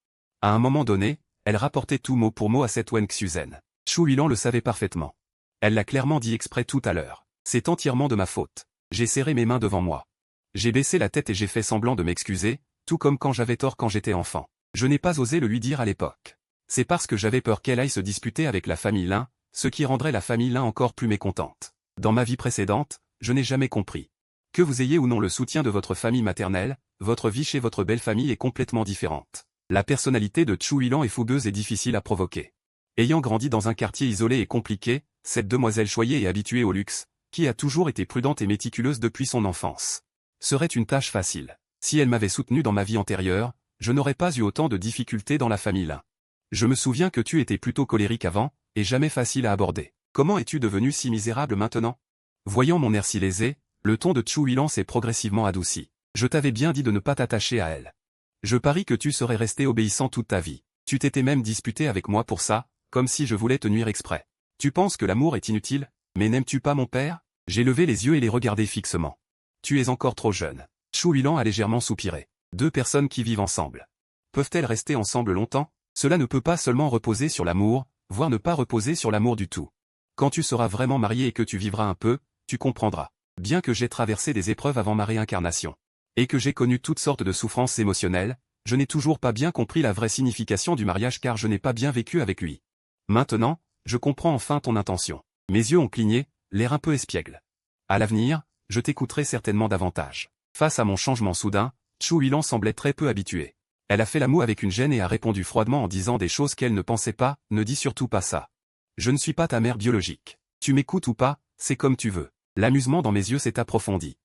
À un moment donné, elle rapportait tout mot pour mot à cette Wen Xuzen. Chu Yilan le savait parfaitement. Elle l'a clairement dit exprès tout à l'heure. C'est entièrement de ma faute. J'ai serré mes mains devant moi. J'ai baissé la tête et j'ai fait semblant de m'excuser, tout comme quand j'avais tort quand j'étais enfant. Je n'ai pas osé le lui dire à l'époque. C'est parce que j'avais peur qu'elle aille se disputer avec la famille Lin, ce qui rendrait la famille Lin encore plus mécontente. Dans ma vie précédente, je n'ai jamais compris. Que vous ayez ou non le soutien de votre famille maternelle, votre vie chez votre belle famille est complètement différente. La personnalité de Chu Yilan est fougueuse et difficile à provoquer. Ayant grandi dans un quartier isolé et compliqué, cette demoiselle choyée et habituée au luxe, qui a toujours été prudente et méticuleuse depuis son enfance, serait une tâche facile. Si elle m'avait soutenu dans ma vie antérieure, je n'aurais pas eu autant de difficultés dans la famille Lin. Je me souviens que tu étais plutôt colérique avant, et jamais facile à aborder. Comment es-tu devenu si misérable maintenant? Voyant mon air si lésé, le ton de Chu Yilan s'est progressivement adouci. Je t'avais bien dit de ne pas t'attacher à elle. Je parie que tu serais resté obéissant toute ta vie. Tu t'étais même disputé avec moi pour ça, comme si je voulais te nuire exprès. Tu penses que l'amour est inutile, mais n'aimes-tu pas mon père? J'ai levé les yeux et les regardé fixement. Tu es encore trop jeune. Chu Yilan a légèrement soupiré. Deux personnes qui vivent ensemble. Peuvent-elles rester ensemble longtemps? Cela ne peut pas seulement reposer sur l'amour, voire ne pas reposer sur l'amour du tout. Quand tu seras vraiment marié et que tu vivras un peu, tu comprendras. Bien que j'ai traversé des épreuves avant ma réincarnation, et que j'ai connu toutes sortes de souffrances émotionnelles, je n'ai toujours pas bien compris la vraie signification du mariage car je n'ai pas bien vécu avec lui. Maintenant, je comprends enfin ton intention. Mes yeux ont cligné, l'air un peu espiègle. À l'avenir, je t'écouterai certainement davantage. Face à mon changement soudain, Chu Yilan semblait très peu habituée. Elle a fait la moue avec une gêne et a répondu froidement en disant des choses qu'elle ne pensait pas, ne dis surtout pas ça. Je ne suis pas ta mère biologique. Tu m'écoutes ou pas, c'est comme tu veux. L'amusement dans mes yeux s'est approfondi.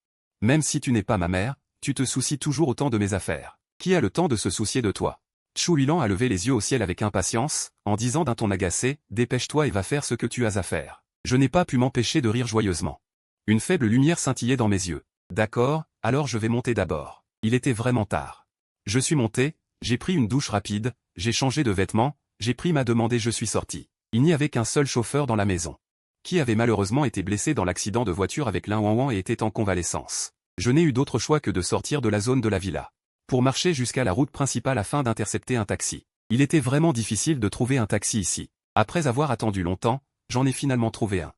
Même si tu n'es pas ma mère, tu te soucies toujours autant de mes affaires. Qui a le temps de se soucier de toi? Chu Yilan a levé les yeux au ciel avec impatience, en disant d'un ton agacé, dépêche-toi et va faire ce que tu as à faire. Je n'ai pas pu m'empêcher de rire joyeusement. Une faible lumière scintillait dans mes yeux. D'accord, alors je vais monter d'abord. Il était vraiment tard. Je suis monté, j'ai pris une douche rapide, j'ai changé de vêtements, j'ai pris ma demande et je suis sorti. Il n'y avait qu'un seul chauffeur dans la maison, qui avait malheureusement été blessé dans l'accident de voiture avec Lin Wanwan et était en convalescence. Je n'ai eu d'autre choix que de sortir de la zone de la villa, pour marcher jusqu'à la route principale afin d'intercepter un taxi. Il était vraiment difficile de trouver un taxi ici. Après avoir attendu longtemps, j'en ai finalement trouvé un.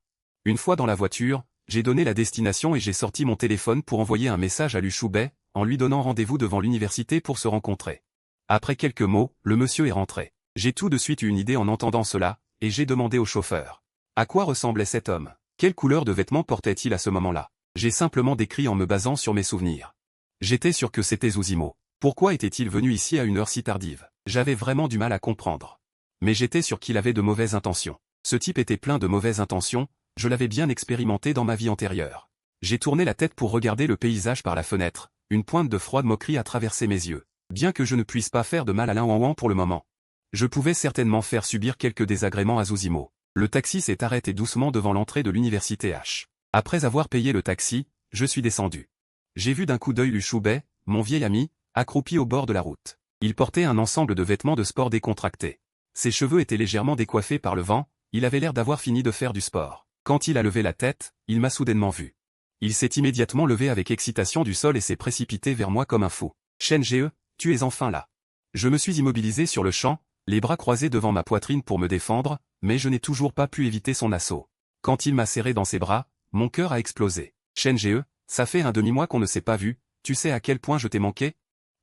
Une fois dans la voiture, j'ai donné la destination et j'ai sorti mon téléphone pour envoyer un message à Lu Shubei, en lui donnant rendez-vous devant l'université pour se rencontrer. Après quelques mots, le monsieur est rentré. J'ai tout de suite eu une idée en entendant cela, et j'ai demandé au chauffeur. À quoi ressemblait cet homme? Quelle couleur de vêtements portait-il à ce moment-là? J'ai simplement décrit en me basant sur mes souvenirs. J'étais sûr que c'était Zuzimo. Pourquoi était-il venu ici à une heure si tardive? J'avais vraiment du mal à comprendre. Mais j'étais sûr qu'il avait de mauvaises intentions. Ce type était plein de mauvaises intentions, je l'avais bien expérimenté dans ma vie antérieure. J'ai tourné la tête pour regarder le paysage par la fenêtre, une pointe de froide moquerie a traversé mes yeux. Bien que je ne puisse pas faire de mal à Lin Wanwan pour le moment, je pouvais certainement faire subir quelques désagréments à Zuzimo. Le taxi s'est arrêté doucement devant l'entrée de l'université H. Après avoir payé le taxi, je suis descendu. J'ai vu d'un coup d'œil Lu Shubei, mon vieil ami, accroupi au bord de la route. Il portait un ensemble de vêtements de sport décontractés. Ses cheveux étaient légèrement décoiffés par le vent, il avait l'air d'avoir fini de faire du sport. Quand il a levé la tête, il m'a soudainement vu. Il s'est immédiatement levé avec excitation du sol et s'est précipité vers moi comme un fou. Shen Ge, tu es enfin là. Je me suis immobilisé sur le champ, les bras croisés devant ma poitrine pour me défendre, mais je n'ai toujours pas pu éviter son assaut. Quand il m'a serré dans ses bras, mon cœur a explosé. Shen Ge, ça fait un demi-mois qu'on ne s'est pas vu, tu sais à quel point je t'ai manqué?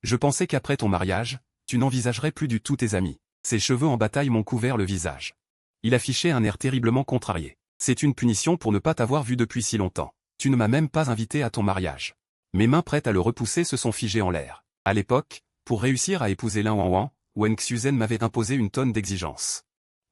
Je pensais qu'après ton mariage, tu n'envisagerais plus du tout tes amis. Ses cheveux en bataille m'ont couvert le visage. Il affichait un air terriblement contrarié. C'est une punition pour ne pas t'avoir vu depuis si longtemps. Tu ne m'as même pas invité à ton mariage. Mes mains prêtes à le repousser se sont figées en l'air. À l'époque, pour réussir à épouser Lin Wanwan, Wen Xuzen m'avait imposé une tonne d'exigences.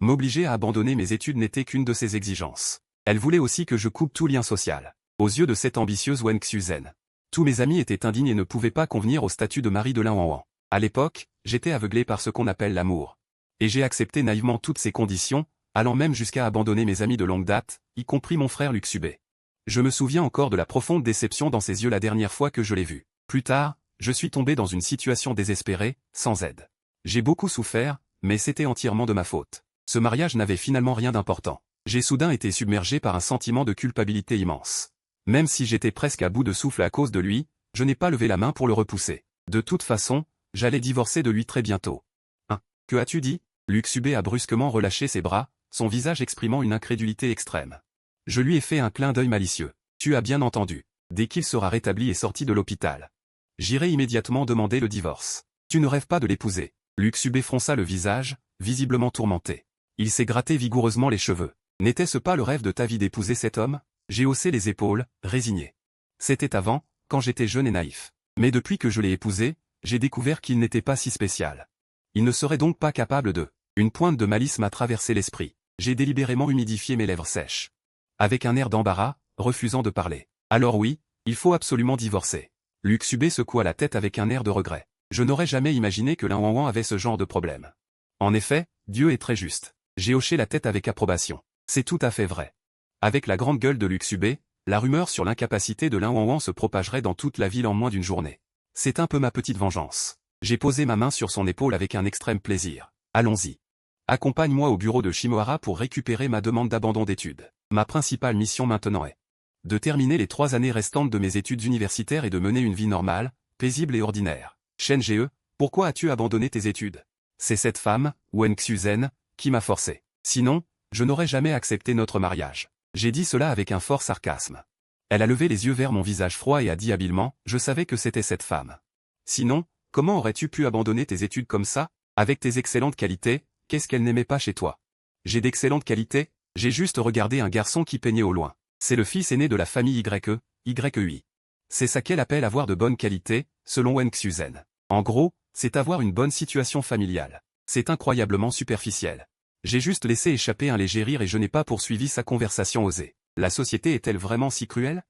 M'obliger à abandonner mes études n'était qu'une de ces exigences. Elle voulait aussi que je coupe tout lien social. Aux yeux de cette ambitieuse Wen Xuzen, tous mes amis étaient indignes et ne pouvaient pas convenir au statut de mari de Lin Wanwan. À l'époque, j'étais aveuglé par ce qu'on appelle l'amour. Et j'ai accepté naïvement toutes ces conditions, allant même jusqu'à abandonner mes amis de longue date, y compris mon frère Lu Xubei. Je me souviens encore de la profonde déception dans ses yeux la dernière fois que je l'ai vu. Plus tard, je suis tombé dans une situation désespérée, sans aide. J'ai beaucoup souffert, mais c'était entièrement de ma faute. Ce mariage n'avait finalement rien d'important. J'ai soudain été submergé par un sentiment de culpabilité immense. Même si j'étais presque à bout de souffle à cause de lui, je n'ai pas levé la main pour le repousser. De toute façon, j'allais divorcer de lui très bientôt. Hein? Que as-tu dit? Luxubé a brusquement relâché ses bras, son visage exprimant une incrédulité extrême. Je lui ai fait un clin d'œil malicieux. Tu as bien entendu. Dès qu'il sera rétabli et sorti de l'hôpital, j'irai immédiatement demander le divorce. Tu ne rêves pas de l'épouser. Luxubé fronça le visage, visiblement tourmenté. Il s'est gratté vigoureusement les cheveux. N'était-ce pas le rêve de ta vie d'épouser cet homme? J'ai haussé les épaules, résigné. C'était avant, quand j'étais jeune et naïf. Mais depuis que je l'ai épousé, j'ai découvert qu'il n'était pas si spécial. Il ne serait donc pas capable de... Une pointe de malice m'a traversé l'esprit. J'ai délibérément humidifié mes lèvres sèches. Avec un air d'embarras, refusant de parler. Alors oui, il faut absolument divorcer. Luxubé secoua la tête avec un air de regret. Je n'aurais jamais imaginé que l'Inwanwan avait ce genre de problème. En effet, Dieu est très juste. J'ai hoché la tête avec approbation. C'est tout à fait vrai. Avec la grande gueule de Luxubé, la rumeur sur l'incapacité de l'Inwanwan se propagerait dans toute la ville en moins d'une journée. C'est un peu ma petite vengeance. J'ai posé ma main sur son épaule avec un extrême plaisir. Allons-y. Accompagne-moi au bureau de Shimohara pour récupérer ma demande d'abandon d'études. Ma principale mission maintenant est de terminer les 3 années restantes de mes études universitaires et de mener une vie normale, paisible et ordinaire. Shen Ge, pourquoi as-tu abandonné tes études? C'est cette femme, Wen Xuzen, qui m'a forcé. Sinon, je n'aurais jamais accepté notre mariage. J'ai dit cela avec un fort sarcasme. Elle a levé les yeux vers mon visage froid et a dit habilement, je savais que c'était cette femme. Sinon, comment aurais-tu pu abandonner tes études comme ça? Avec tes excellentes qualités, qu'est-ce qu'elle n'aimait pas chez toi? J'ai d'excellentes qualités? J'ai juste regardé un garçon qui peignait au loin. C'est le fils aîné de la famille YEI. C'est ça qu'elle appelle avoir de bonnes qualités, selon Wen Xuzen. En gros, c'est avoir une bonne situation familiale. C'est incroyablement superficiel. J'ai juste laissé échapper un léger rire et je n'ai pas poursuivi sa conversation osée. La société est-elle vraiment si cruelle?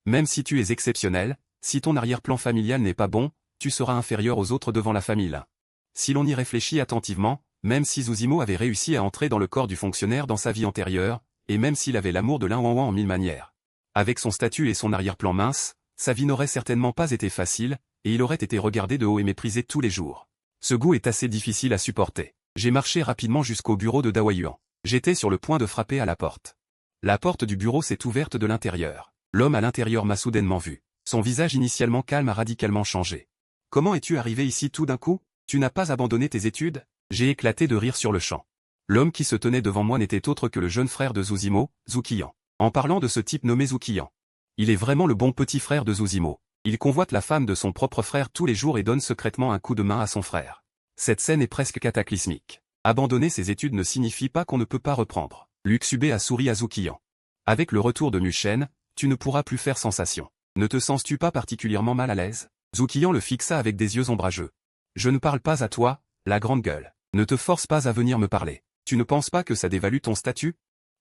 Même si tu es exceptionnel, si ton arrière-plan familial n'est pas bon, tu seras inférieur aux autres devant la famille là. Si l'on y réfléchit attentivement, même si Zuzimo avait réussi à entrer dans le corps du fonctionnaire dans sa vie antérieure, et même s'il avait l'amour de l'Inwanwan en 1000 manières. Avec son statut et son arrière-plan mince, sa vie n'aurait certainement pas été facile, et il aurait été regardé de haut et méprisé tous les jours. Ce goût est assez difficile à supporter. J'ai marché rapidement jusqu'au bureau de Dawayuan. J'étais sur le point de frapper à la porte. La porte du bureau s'est ouverte de l'intérieur. L'homme à l'intérieur m'a soudainement vu. Son visage initialement calme a radicalement changé. Comment es-tu arrivé ici tout d'un coup? Tu n'as pas abandonné tes études? J'ai éclaté de rire sur le champ. L'homme qui se tenait devant moi n'était autre que le jeune frère de Zuzimo, Zukiyan. En parlant de ce type nommé Zukiyan. Il est vraiment le bon petit frère de Zuzimo. Il convoite la femme de son propre frère tous les jours et donne secrètement un coup de main à son frère. Cette scène est presque cataclysmique. Abandonner ses études ne signifie pas qu'on ne peut pas reprendre. Luxubé a souri à Zukiyan. Avec le retour de Mushen, tu ne pourras plus faire sensation. Ne te sens-tu pas particulièrement mal à l'aise? Zukiyan le fixa avec des yeux ombrageux. Je ne parle pas à toi, la grande gueule. Ne te force pas à venir me parler. Tu ne penses pas que ça dévalue ton statut?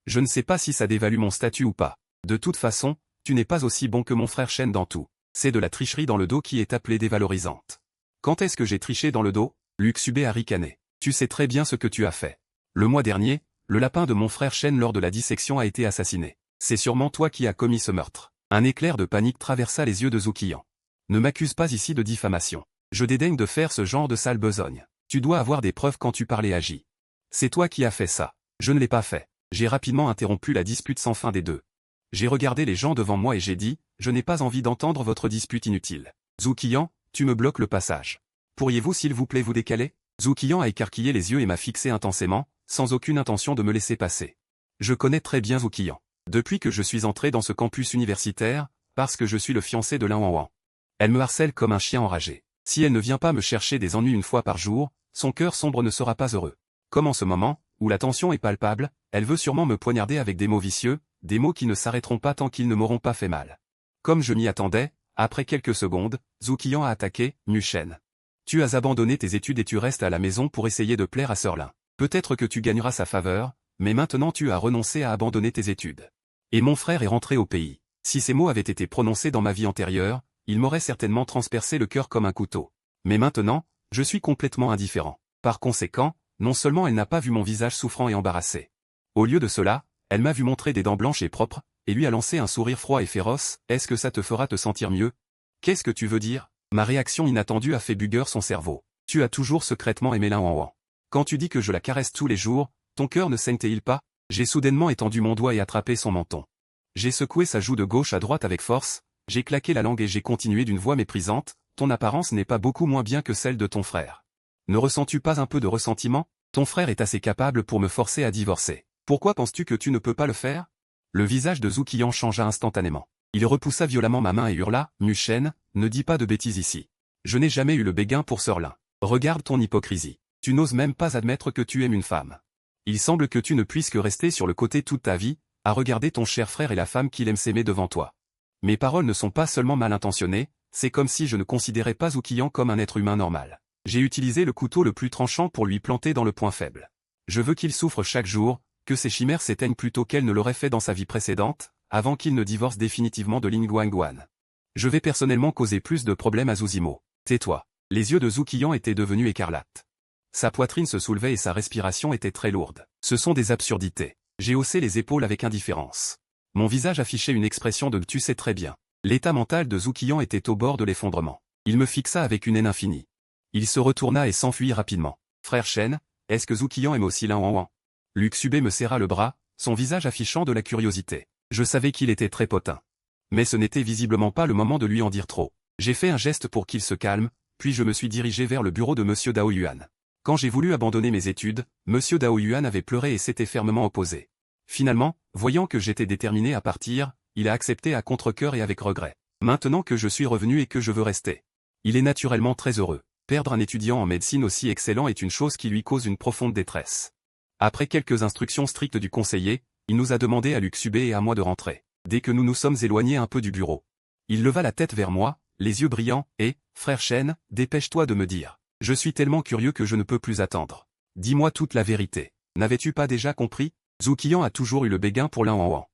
Je ne sais pas si ça dévalue mon statut ou pas. De toute façon, tu n'es pas aussi bon que mon frère Shen dans tout. C'est de la tricherie dans le dos qui est appelée dévalorisante. Quand est-ce que j'ai triché dans le dos? Luxubé a ricané. Tu sais très bien ce que tu as fait. Le mois dernier, le lapin de mon frère Shen lors de la dissection a été assassiné. C'est sûrement toi qui as commis ce meurtre. Un éclair de panique traversa les yeux de Zukiyan. Ne m'accuse pas ici de diffamation. Je dédaigne de faire ce genre de sale besogne. Tu dois avoir des preuves quand tu parles et agis. C'est toi qui as fait ça. Je ne l'ai pas fait. J'ai rapidement interrompu la dispute sans fin des deux. J'ai regardé les gens devant moi et j'ai dit, je n'ai pas envie d'entendre votre dispute inutile. Zukiyan, tu me bloques le passage. Pourriez-vous s'il vous plaît vous décaler? Zukiyan a écarquillé les yeux et m'a fixé intensément, sans aucune intention de me laisser passer. Je connais très bien Zukiyan. Depuis que je suis entré dans ce campus universitaire, parce que je suis le fiancé de l'Inwanwan. Elle me harcèle comme un chien enragé. Si elle ne vient pas me chercher des ennuis une fois par jour, son cœur sombre ne sera pas heureux. Comme en ce moment, où la tension est palpable, elle veut sûrement me poignarder avec des mots vicieux, des mots qui ne s'arrêteront pas tant qu'ils ne m'auront pas fait mal. Comme je m'y attendais, après quelques secondes, Zukiyan a attaqué, Mushen. Tu as abandonné tes études et tu restes à la maison pour essayer de plaire à Sirlin. Peut-être que tu gagneras sa faveur, mais maintenant tu as renoncé à abandonner tes études. Et mon frère est rentré au pays. Si ces mots avaient été prononcés dans ma vie antérieure, ils m'auraient certainement transpercé le cœur comme un couteau. Mais maintenant, je suis complètement indifférent. Par conséquent, non seulement elle n'a pas vu mon visage souffrant et embarrassé. Au lieu de cela, elle m'a vu montrer des dents blanches et propres, et lui a lancé un sourire froid et féroce. Est-ce que ça te fera te sentir mieux? Qu'est-ce que tu veux dire? Ma réaction inattendue a fait bugger son cerveau. Tu as toujours secrètement aimé l'Inwanwan. Quand tu dis que je la caresse tous les jours, ton cœur ne saigne-t-il pas? J'ai soudainement étendu mon doigt et attrapé son menton. J'ai secoué sa joue de gauche à droite avec force, j'ai claqué la langue et j'ai continué d'une voix méprisante, ton apparence n'est pas beaucoup moins bien que celle de ton frère. Ne ressens-tu pas un peu de ressentiment? Ton frère est assez capable pour me forcer à divorcer. Pourquoi penses-tu que tu ne peux pas le faire? Le visage de Zhu Qian changea instantanément. Il repoussa violemment ma main et hurla, Mu Shen, ne dis pas de bêtises ici. Je n'ai jamais eu le béguin pour Serlin. Regarde ton hypocrisie. Tu n'oses même pas admettre que tu aimes une femme. Il semble que tu ne puisses que rester sur le côté toute ta vie, à regarder ton cher frère et la femme qu'il aime s'aimer devant toi. Mes paroles ne sont pas seulement mal intentionnées, c'est comme si je ne considérais pas Zhu Qian comme un être humain normal. J'ai utilisé le couteau le plus tranchant pour lui planter dans le point faible. Je veux qu'il souffre chaque jour, que ses chimères s'éteignent plutôt qu'elle ne l'aurait fait dans sa vie précédente, avant qu'il ne divorce définitivement de Ling Guangguan. Je vais personnellement causer plus de problèmes à Zhu Zimo. Tais-toi. Les yeux de Zhu Qian étaient devenus écarlates. Sa poitrine se soulevait et sa respiration était très lourde. Ce sont des absurdités. J'ai haussé les épaules avec indifférence. Mon visage affichait une expression de « tu sais très bien ». L'état mental de Zhu Qian était au bord de l'effondrement. Il me fixa avec une haine infinie. Il se retourna et s'enfuit rapidement. Frère Shen, est-ce que Zhu Qian aime aussi Lin Wangwang? Luc Subé me serra le bras, son visage affichant de la curiosité. Je savais qu'il était très potin. Mais ce n'était visiblement pas le moment de lui en dire trop. J'ai fait un geste pour qu'il se calme, puis je me suis dirigé vers le bureau de Monsieur Dao Yuan. Quand j'ai voulu abandonner mes études, Monsieur Dao Yuan avait pleuré et s'était fermement opposé. Finalement, voyant que j'étais déterminé à partir, il a accepté à contre-cœur et avec regret. Maintenant que je suis revenu et que je veux rester. Il est naturellement très heureux. Perdre un étudiant en médecine aussi excellent est une chose qui lui cause une profonde détresse. Après quelques instructions strictes du conseiller, il nous a demandé à Luc Subé et à moi de rentrer. Dès que nous nous sommes éloignés un peu du bureau, il leva la tête vers moi, les yeux brillants, et, frère Shen, dépêche-toi de me dire. Je suis tellement curieux que je ne peux plus attendre. Dis-moi toute la vérité. N'avais-tu pas déjà compris? Zhu Qian a toujours eu le béguin pour Lin Wangwang.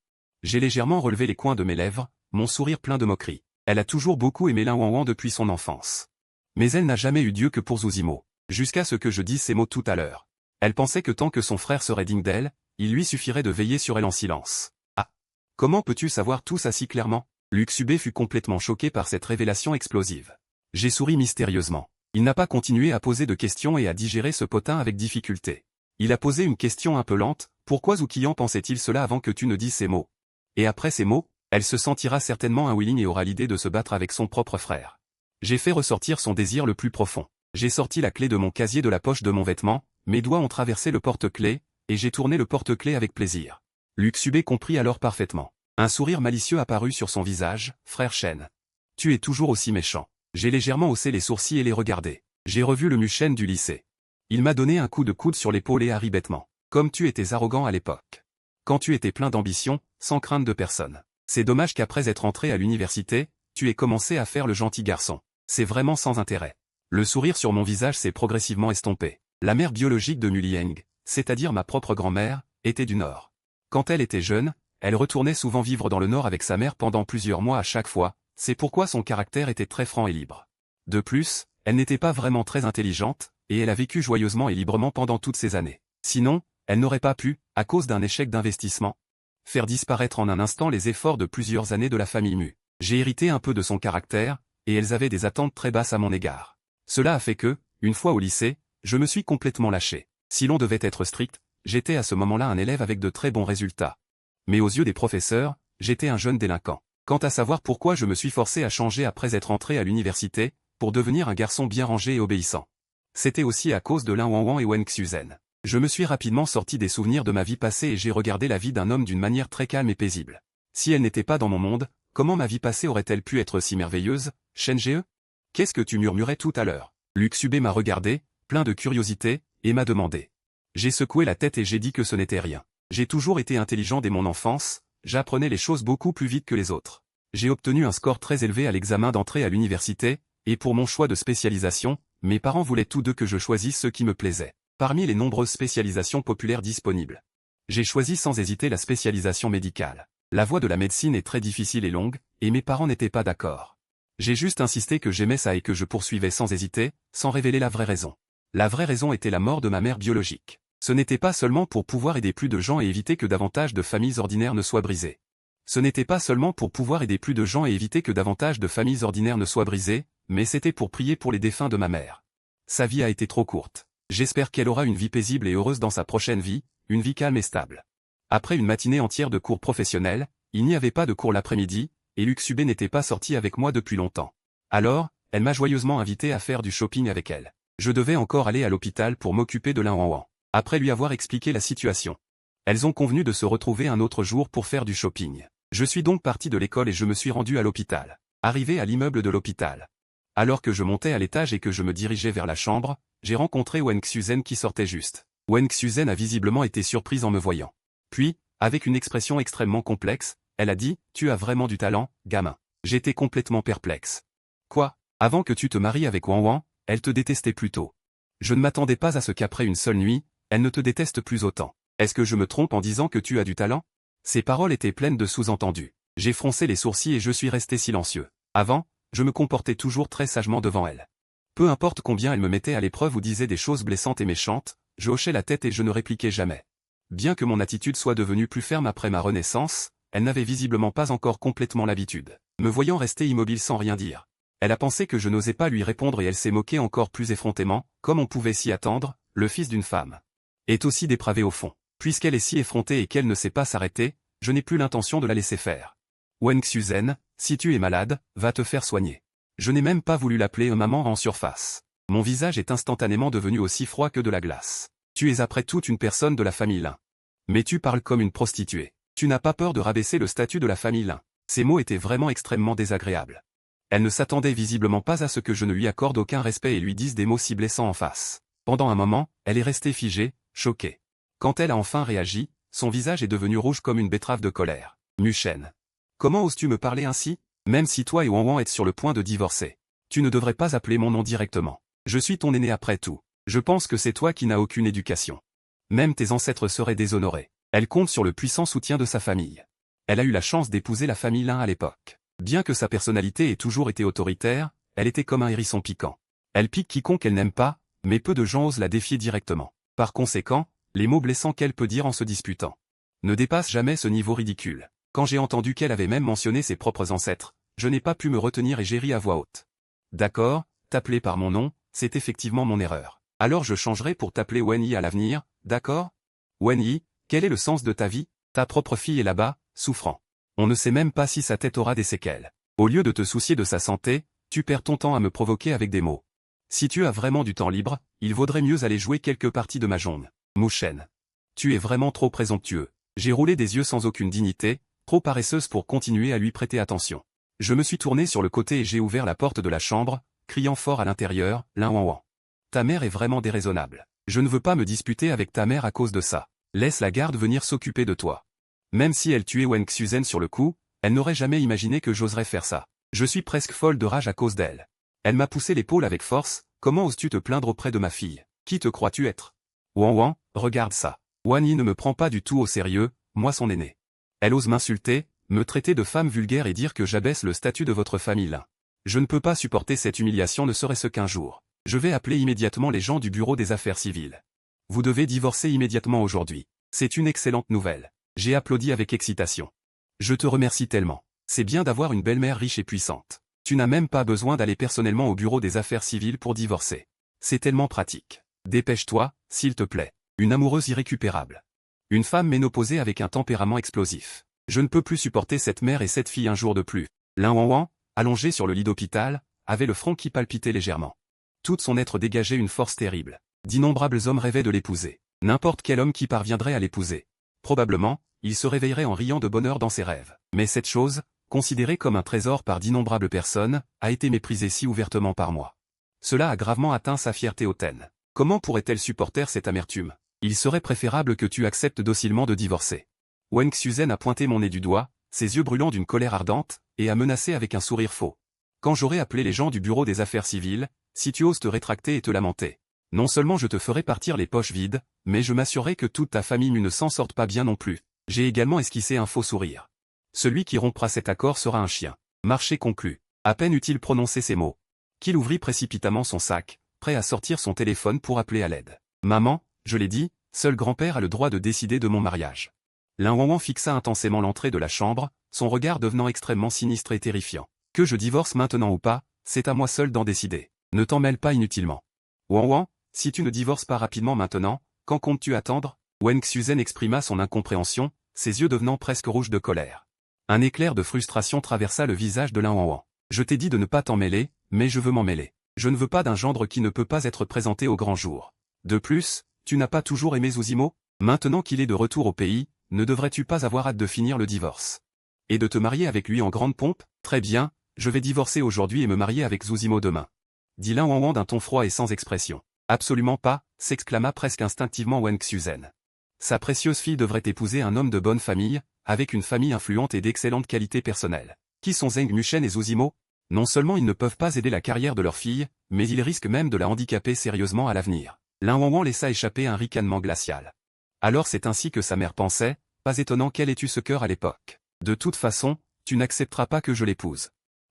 J'ai légèrement relevé les coins de mes lèvres, mon sourire plein de moquerie. Elle a toujours beaucoup aimé Lin Wangwang depuis son enfance. Mais elle n'a jamais eu Dieu que pour Zhu Zimo. Jusqu'à ce que je dise ces mots tout à l'heure. Elle pensait que tant que son frère serait digne d'elle, il lui suffirait de veiller sur elle en silence. Ah! Comment peux-tu savoir tout ça si clairement? Luc Subé fut complètement choqué par cette révélation explosive. J'ai souri mystérieusement. Il n'a pas continué à poser de questions et à digérer ce potin avec difficulté. Il a posé une question un peu lente, pourquoi Zhu Qian pensait-il cela avant que tu ne dises ces mots? Et après ces mots, elle se sentira certainement unwilling et aura l'idée de se battre avec son propre frère. J'ai fait ressortir son désir le plus profond. J'ai sorti la clé de mon casier de la poche de mon vêtement, mes doigts ont traversé le porte-clés, et j'ai tourné le porte-clés avec plaisir. Luc Subé comprit alors parfaitement. Un sourire malicieux apparut sur son visage, frère Shen. Tu es toujours aussi méchant. J'ai légèrement haussé les sourcils et les regardé. J'ai revu le Mu Shen du lycée. Il m'a donné un coup de coude sur l'épaule et a ri bêtement. Comme tu étais arrogant à l'époque. Quand tu étais plein d'ambition, sans crainte de personne. C'est dommage qu'après être entré à l'université, tu aies commencé à faire le gentil garçon. C'est vraiment sans intérêt. Le sourire sur mon visage s'est progressivement estompé. La mère biologique de Mu Lieng, c'est-à-dire ma propre grand-mère, était du Nord. Quand elle était jeune, elle retournait souvent vivre dans le Nord avec sa mère pendant plusieurs mois à chaque fois, c'est pourquoi son caractère était très franc et libre. De plus, elle n'était pas vraiment très intelligente, et elle a vécu joyeusement et librement pendant toutes ces années. Sinon, elle n'aurait pas pu, à cause d'un échec d'investissement, faire disparaître en un instant les efforts de plusieurs années de la famille Mu. J'ai hérité un peu de son caractère, et elles avaient des attentes très basses à mon égard. Cela a fait que, une fois au lycée, je me suis complètement lâché. Si l'on devait être strict, j'étais à ce moment-là un élève avec de très bons résultats. Mais aux yeux des professeurs, j'étais un jeune délinquant. Quant à savoir pourquoi je me suis forcé à changer après être entré à l'université, pour devenir un garçon bien rangé et obéissant. C'était aussi à cause de Lin Wangwang et Wen Xuzhen. Je me suis rapidement sorti des souvenirs de ma vie passée et j'ai regardé la vie d'un homme d'une manière très calme et paisible. Si elle n'était pas dans mon monde, comment ma vie passée aurait-elle pu être si merveilleuse, Shen Ge? Qu'est-ce que tu murmurais tout à l'heure? Luc Subé m'a regardé, plein de curiosité, et m'a demandé. J'ai secoué la tête et j'ai dit que ce n'était rien. J'ai toujours été intelligent dès mon enfance, j'apprenais les choses beaucoup plus vite que les autres. J'ai obtenu un score très élevé à l'examen d'entrée à l'université, et pour mon choix de spécialisation, mes parents voulaient tous deux que je choisisse ce qui me plaisait. Parmi les nombreuses spécialisations populaires disponibles, j'ai choisi sans hésiter la spécialisation médicale. La voie de la médecine est très difficile et longue, et mes parents n'étaient pas d'accord. J'ai juste insisté que j'aimais ça et que je poursuivais sans hésiter, sans révéler la vraie raison. La vraie raison était la mort de ma mère biologique. Ce n'était pas seulement pour pouvoir aider plus de gens et éviter que davantage de familles ordinaires ne soient brisées. Ce n'était pas seulement pour pouvoir aider plus de gens et éviter que davantage de familles ordinaires ne soient brisées, mais c'était pour prier pour les défunts de ma mère. Sa vie a été trop courte. J'espère qu'elle aura une vie paisible et heureuse dans sa prochaine vie, une vie calme et stable. Après une matinée entière de cours professionnels, Il n'y avait pas de cours l'après-midi, et Luc Subé n'était pas sorti avec moi depuis longtemps. Alors, elle m'a joyeusement invité à faire du shopping avec elle. Je devais encore aller à l'hôpital pour m'occuper de Wan. Après lui avoir expliqué la situation. Elles ont convenu de se retrouver un autre jour pour faire du shopping. Je suis donc parti de l'école et je me suis rendu à l'hôpital. Arrivé à l'immeuble de l'hôpital. Alors que je montais à l'étage et que je me dirigeais vers la chambre, j'ai rencontré Wen Xuzen qui sortait juste. Wen Xuzen a visiblement été surprise en me voyant. Puis, avec une expression extrêmement complexe, elle a dit « Tu as vraiment du talent, gamin ». J'étais complètement perplexe. Quoi? Avant que tu te maries avec Wan, elle te détestait plutôt. Je ne m'attendais pas à ce qu'après une seule nuit, elle ne te déteste plus autant. Est-ce que je me trompe en disant que tu as du talent? Ces paroles étaient pleines de sous-entendus. J'ai froncé les sourcils et je suis resté silencieux. Avant, je me comportais toujours très sagement devant elle. Peu importe combien elle me mettait à l'épreuve ou disait des choses blessantes et méchantes, je hochais la tête et je ne répliquais jamais. Bien que mon attitude soit devenue plus ferme après ma renaissance, elle n'avait visiblement pas encore complètement l'habitude. Me voyant rester immobile sans rien dire. Elle a pensé que je n'osais pas lui répondre et elle s'est moquée encore plus effrontément, comme on pouvait s'y attendre, le fils d'une femme est aussi dépravé au fond. Puisqu'elle est si effrontée et qu'elle ne sait pas s'arrêter, je n'ai plus l'intention de la laisser faire. Wen Xuzen, si tu es malade, va te faire soigner. Je n'ai même pas voulu l'appeler maman en surface. Mon visage est instantanément devenu aussi froid que de la glace. Tu es après tout une personne de la famille Lin. Mais tu parles comme une prostituée. Tu n'as pas peur de rabaisser le statut de la famille Lin. Ces mots étaient vraiment extrêmement désagréables. Elle ne s'attendait visiblement pas à ce que je ne lui accorde aucun respect et lui dise des mots si blessants en face. Pendant un moment, elle est restée figée, choquée. Quand elle a enfin réagi, son visage est devenu rouge comme une betterave de colère. Muchen. Comment oses-tu me parler ainsi? Même si toi et Wan êtes sur le point de divorcer. Tu ne devrais pas appeler mon nom directement. Je suis ton aîné après tout. Je pense que c'est toi qui n'as aucune éducation. Même tes ancêtres seraient déshonorés. Elle compte sur le puissant soutien de sa famille. Elle a eu la chance d'épouser la famille Lin à l'époque. Bien que sa personnalité ait toujours été autoritaire, elle était comme un hérisson piquant. Elle pique quiconque elle n'aime pas, mais peu de gens osent la défier directement. Par conséquent, les mots blessants qu'elle peut dire en se disputant ne dépassent jamais ce niveau ridicule. Quand j'ai entendu qu'elle avait même mentionné ses propres ancêtres, je n'ai pas pu me retenir et j'ai ri à voix haute. D'accord, t'appeler par mon nom, c'est effectivement mon erreur. Alors je changerai pour t'appeler Wenyi à l'avenir, d'accord? Wenyi, quel est le sens de ta vie? Ta propre fille est là-bas, souffrant. On ne sait même pas si sa tête aura des séquelles. Au lieu de te soucier de sa santé, tu perds ton temps à me provoquer avec des mots. Si tu as vraiment du temps libre, il vaudrait mieux aller jouer quelques parties de mahjong. Muchen. Tu es vraiment trop présomptueux. J'ai roulé des yeux sans aucune dignité, trop paresseuse pour continuer à lui prêter attention. Je me suis tourné sur le côté et j'ai ouvert la porte de la chambre, criant fort à l'intérieur, Wan. Ta mère est vraiment déraisonnable. Je ne veux pas me disputer avec ta mère à cause de ça. Laisse la garde venir s'occuper de toi. Même si elle tuait Wen Xuzen sur le coup, elle n'aurait jamais imaginé que j'oserais faire ça. Je suis presque folle de rage à cause d'elle. Elle m'a poussé l'épaule avec force, comment oses-tu te plaindre auprès de ma fille? Qui te crois-tu être? Wan, regarde ça. Wanyi ne me prend pas du tout au sérieux, moi son aîné. Elle ose m'insulter, me traiter de femme vulgaire et dire que j'abaisse le statut de votre famille Lin. Je ne peux pas supporter cette humiliation ne serait-ce qu'un jour. Je vais appeler immédiatement les gens du bureau des affaires civiles. Vous devez divorcer immédiatement aujourd'hui. C'est une excellente nouvelle. J'ai applaudi avec excitation. Je te remercie tellement. C'est bien d'avoir une belle-mère riche et puissante. Tu n'as même pas besoin d'aller personnellement au bureau des affaires civiles pour divorcer. C'est tellement pratique. Dépêche-toi, s'il te plaît. Une amoureuse irrécupérable. Une femme ménopausée avec un tempérament explosif. Je ne peux plus supporter cette mère et cette fille un jour de plus. Wan, allongé sur le lit d'hôpital, avait le front qui palpitait légèrement. Tout son être dégageait une force terrible. D'innombrables hommes rêvaient de l'épouser. N'importe quel homme qui parviendrait à l'épouser. Probablement, il se réveillerait en riant de bonheur dans ses rêves. Mais cette chose, considérée comme un trésor par d'innombrables personnes, a été méprisée si ouvertement par moi. Cela a gravement atteint sa fierté hautaine. Comment pourrait-elle supporter cette amertume? Il serait préférable que tu acceptes docilement de divorcer. Wen Xuzen a pointé mon nez du doigt, ses yeux brûlants d'une colère ardente, et a menacé avec un sourire faux. Quand j'aurai appelé les gens du bureau des affaires civiles, si tu oses te rétracter et te lamenter, non seulement je te ferai partir les poches vides, mais je m'assurerai que toute ta famille ne s'en sorte pas bien non plus. J'ai également esquissé un faux sourire. Celui qui rompra cet accord sera un chien. Marché conclu. À peine eut-il prononcé ces mots, qu'il ouvrit précipitamment son sac, prêt à sortir son téléphone pour appeler à l'aide. Maman, je l'ai dit, seul grand-père a le droit de décider de mon mariage. Wan fixa intensément l'entrée de la chambre, son regard devenant extrêmement sinistre et terrifiant. Que je divorce maintenant ou pas, c'est à moi seul d'en décider. Ne t'en mêle pas inutilement. Wan, si tu ne divorces pas rapidement maintenant, quand comptes-tu attendre? Wen Xuzen exprima son incompréhension, ses yeux devenant presque rouges de colère. Un éclair de frustration traversa le visage de Lin Wanwan. Je t'ai dit de ne pas t'en mêler, mais je veux m'en mêler. Je ne veux pas d'un gendre qui ne peut pas être présenté au grand jour. De plus, tu n'as pas toujours aimé Zozimo? Maintenant qu'il est de retour au pays, ne devrais-tu pas avoir hâte de finir le divorce? Et de te marier avec lui en grande pompe? Très bien, je vais divorcer aujourd'hui et me marier avec Zozimo demain. Dit Lin Wanwan d'un ton froid et sans expression. Absolument pas, s'exclama presque instinctivement Wen Xuzen. Sa précieuse fille devrait épouser un homme de bonne famille, avec une famille influente et d'excellentes qualités personnelles. Qui sont Zheng Muchen et Zozimo? Non seulement ils ne peuvent pas aider la carrière de leur fille, mais ils risquent même de la handicaper sérieusement à l'avenir. Lin Wanwan laissa échapper un ricanement glacial. Alors c'est ainsi que sa mère pensait, pas étonnant qu'elle ait eu ce cœur à l'époque. De toute façon, tu n'accepteras pas que je l'épouse.